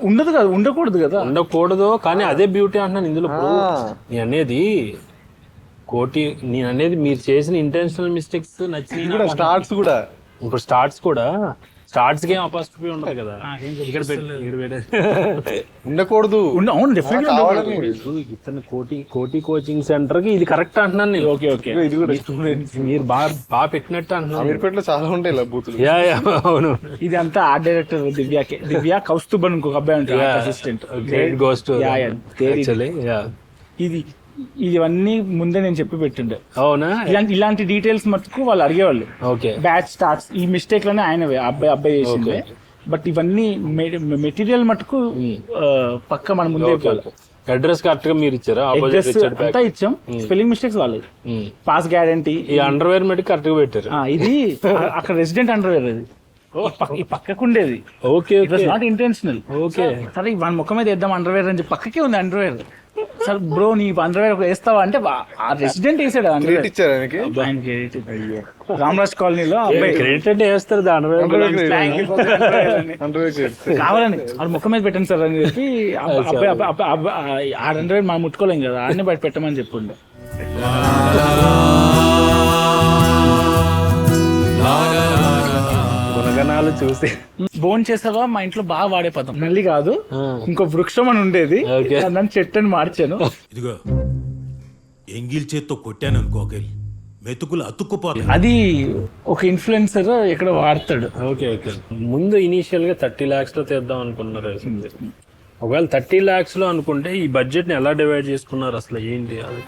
ఉండదు కదా, ఉండకూడదు. కానీ అదే బ్యూటీ అంటున్నాను ఇందులో. నేను అనేది మీరు చేసిన ఇంటెన్షనల్ మిస్టేక్స్ నచ్చినాయి. స్టార్ట్స్ కూడా ఇప్పుడు స్టార్ట్స్ కూడా స్టార్ట్స్ కి అపాస్ట్రఫీ ఉండదు కదా, ఇక్కడ ఉండకూడదు. అవును డెఫినెట్లీ. ఇతను కోటి కోచింగ్ సెంటర్ కి ఇది కరెక్ట్ అంటున్నాను నేను. ఓకే ఓకే, ఇది కూడా మీరు బాగా పెట్టినట్టు అంటున్నాను. అమీర్పేటలో చాలా ఉంటాయి ఇలా బూతులు. యా అవును. ఇది అంతా ఆర్ట్ డైరెక్టర్ దివ్య కౌస్తుబ్ అని ఇంకొక అబ్బాయి ఉంటాడు assistant. Great ghost actually. Yeah ఇది ఇవన్నీ ముందే నేను చెప్పి పెట్టిండే. అవునా? ఇలాంటి డీటెయిల్స్ మటుకు వాళ్ళు అడిగేవాళ్ళు. ఓకే. బ్యాచ్ స్టార్ట్స్ ఈ మిస్టేక్ లోనే ఆయనవే అబ్బాయి చేసిందే. బట్ ఇవన్నీ మెటీరియల్ మటుకు పక్క మన ముందే అడ్రస్ కరెక్ట్ గా మీరు ఇచ్చారా? అంతా ఇచ్చాం. స్పెల్లింగ్ మిస్టేక్స్ వాళ్ళది. Pass guarantee. ఈ అండర్వేర్ మటుకు కరెక్ట్ గా పెట్టారు. ఇది అక్కడ రెసిడెంట్ అండర్వేర్ అది ఈ పక్కకు ఉండేది. Okay, not intentional. ఓకే, సరే వాడి ముఖం మీద వేద్దాం అండర్వేర్ అని చెప్పి పక్కకే ఉంది అండర్వేర్. సార్ బ్రో నీ అండర్వేర్ వేస్తావా అంటే ఆ రెసిడెంట్ వేసాడు. రామరాజ్ కాలనీలో అబ్బాయి క్రెడిట్ అంటే వేస్తారు కావాలని వాడు ముఖం మీద పెట్టండి సార్ అని చెప్పి అబ్బాయి ఆ అండర్వేర్ మనం ముట్టుకోలేం కదా, అన్ని బయట పెట్టమని చెప్పుండే. గుణగణాలు చూసి బోన్ చేసావా మా ఇంట్లో బాగా వాడే పదం. మళ్ళీ కాదు, ఇంకో వృక్షం అని ఉండేది, నన్ను చెట్టు అని మార్చాను. ఇదిగో ఎంగిల్ చేత్తో కొట్టాను అనుకోగలి మెతుకులు అతుక్కుపోతాయి. అది ఒక ఇన్ఫ్లుయెన్సర్ ఇక్కడ వాడతాడు. Okay okay. ముందు ఇనీషియల్ గా 30 lakhs లో తీద్దాం అనుకున్నారు. ఒకవేళ 30 lakhs లో అనుకుంటే ఈ బడ్జెట్ ని ఎలా డివైడ్ చేసుకున్నారు అసలు ఏంటి అది?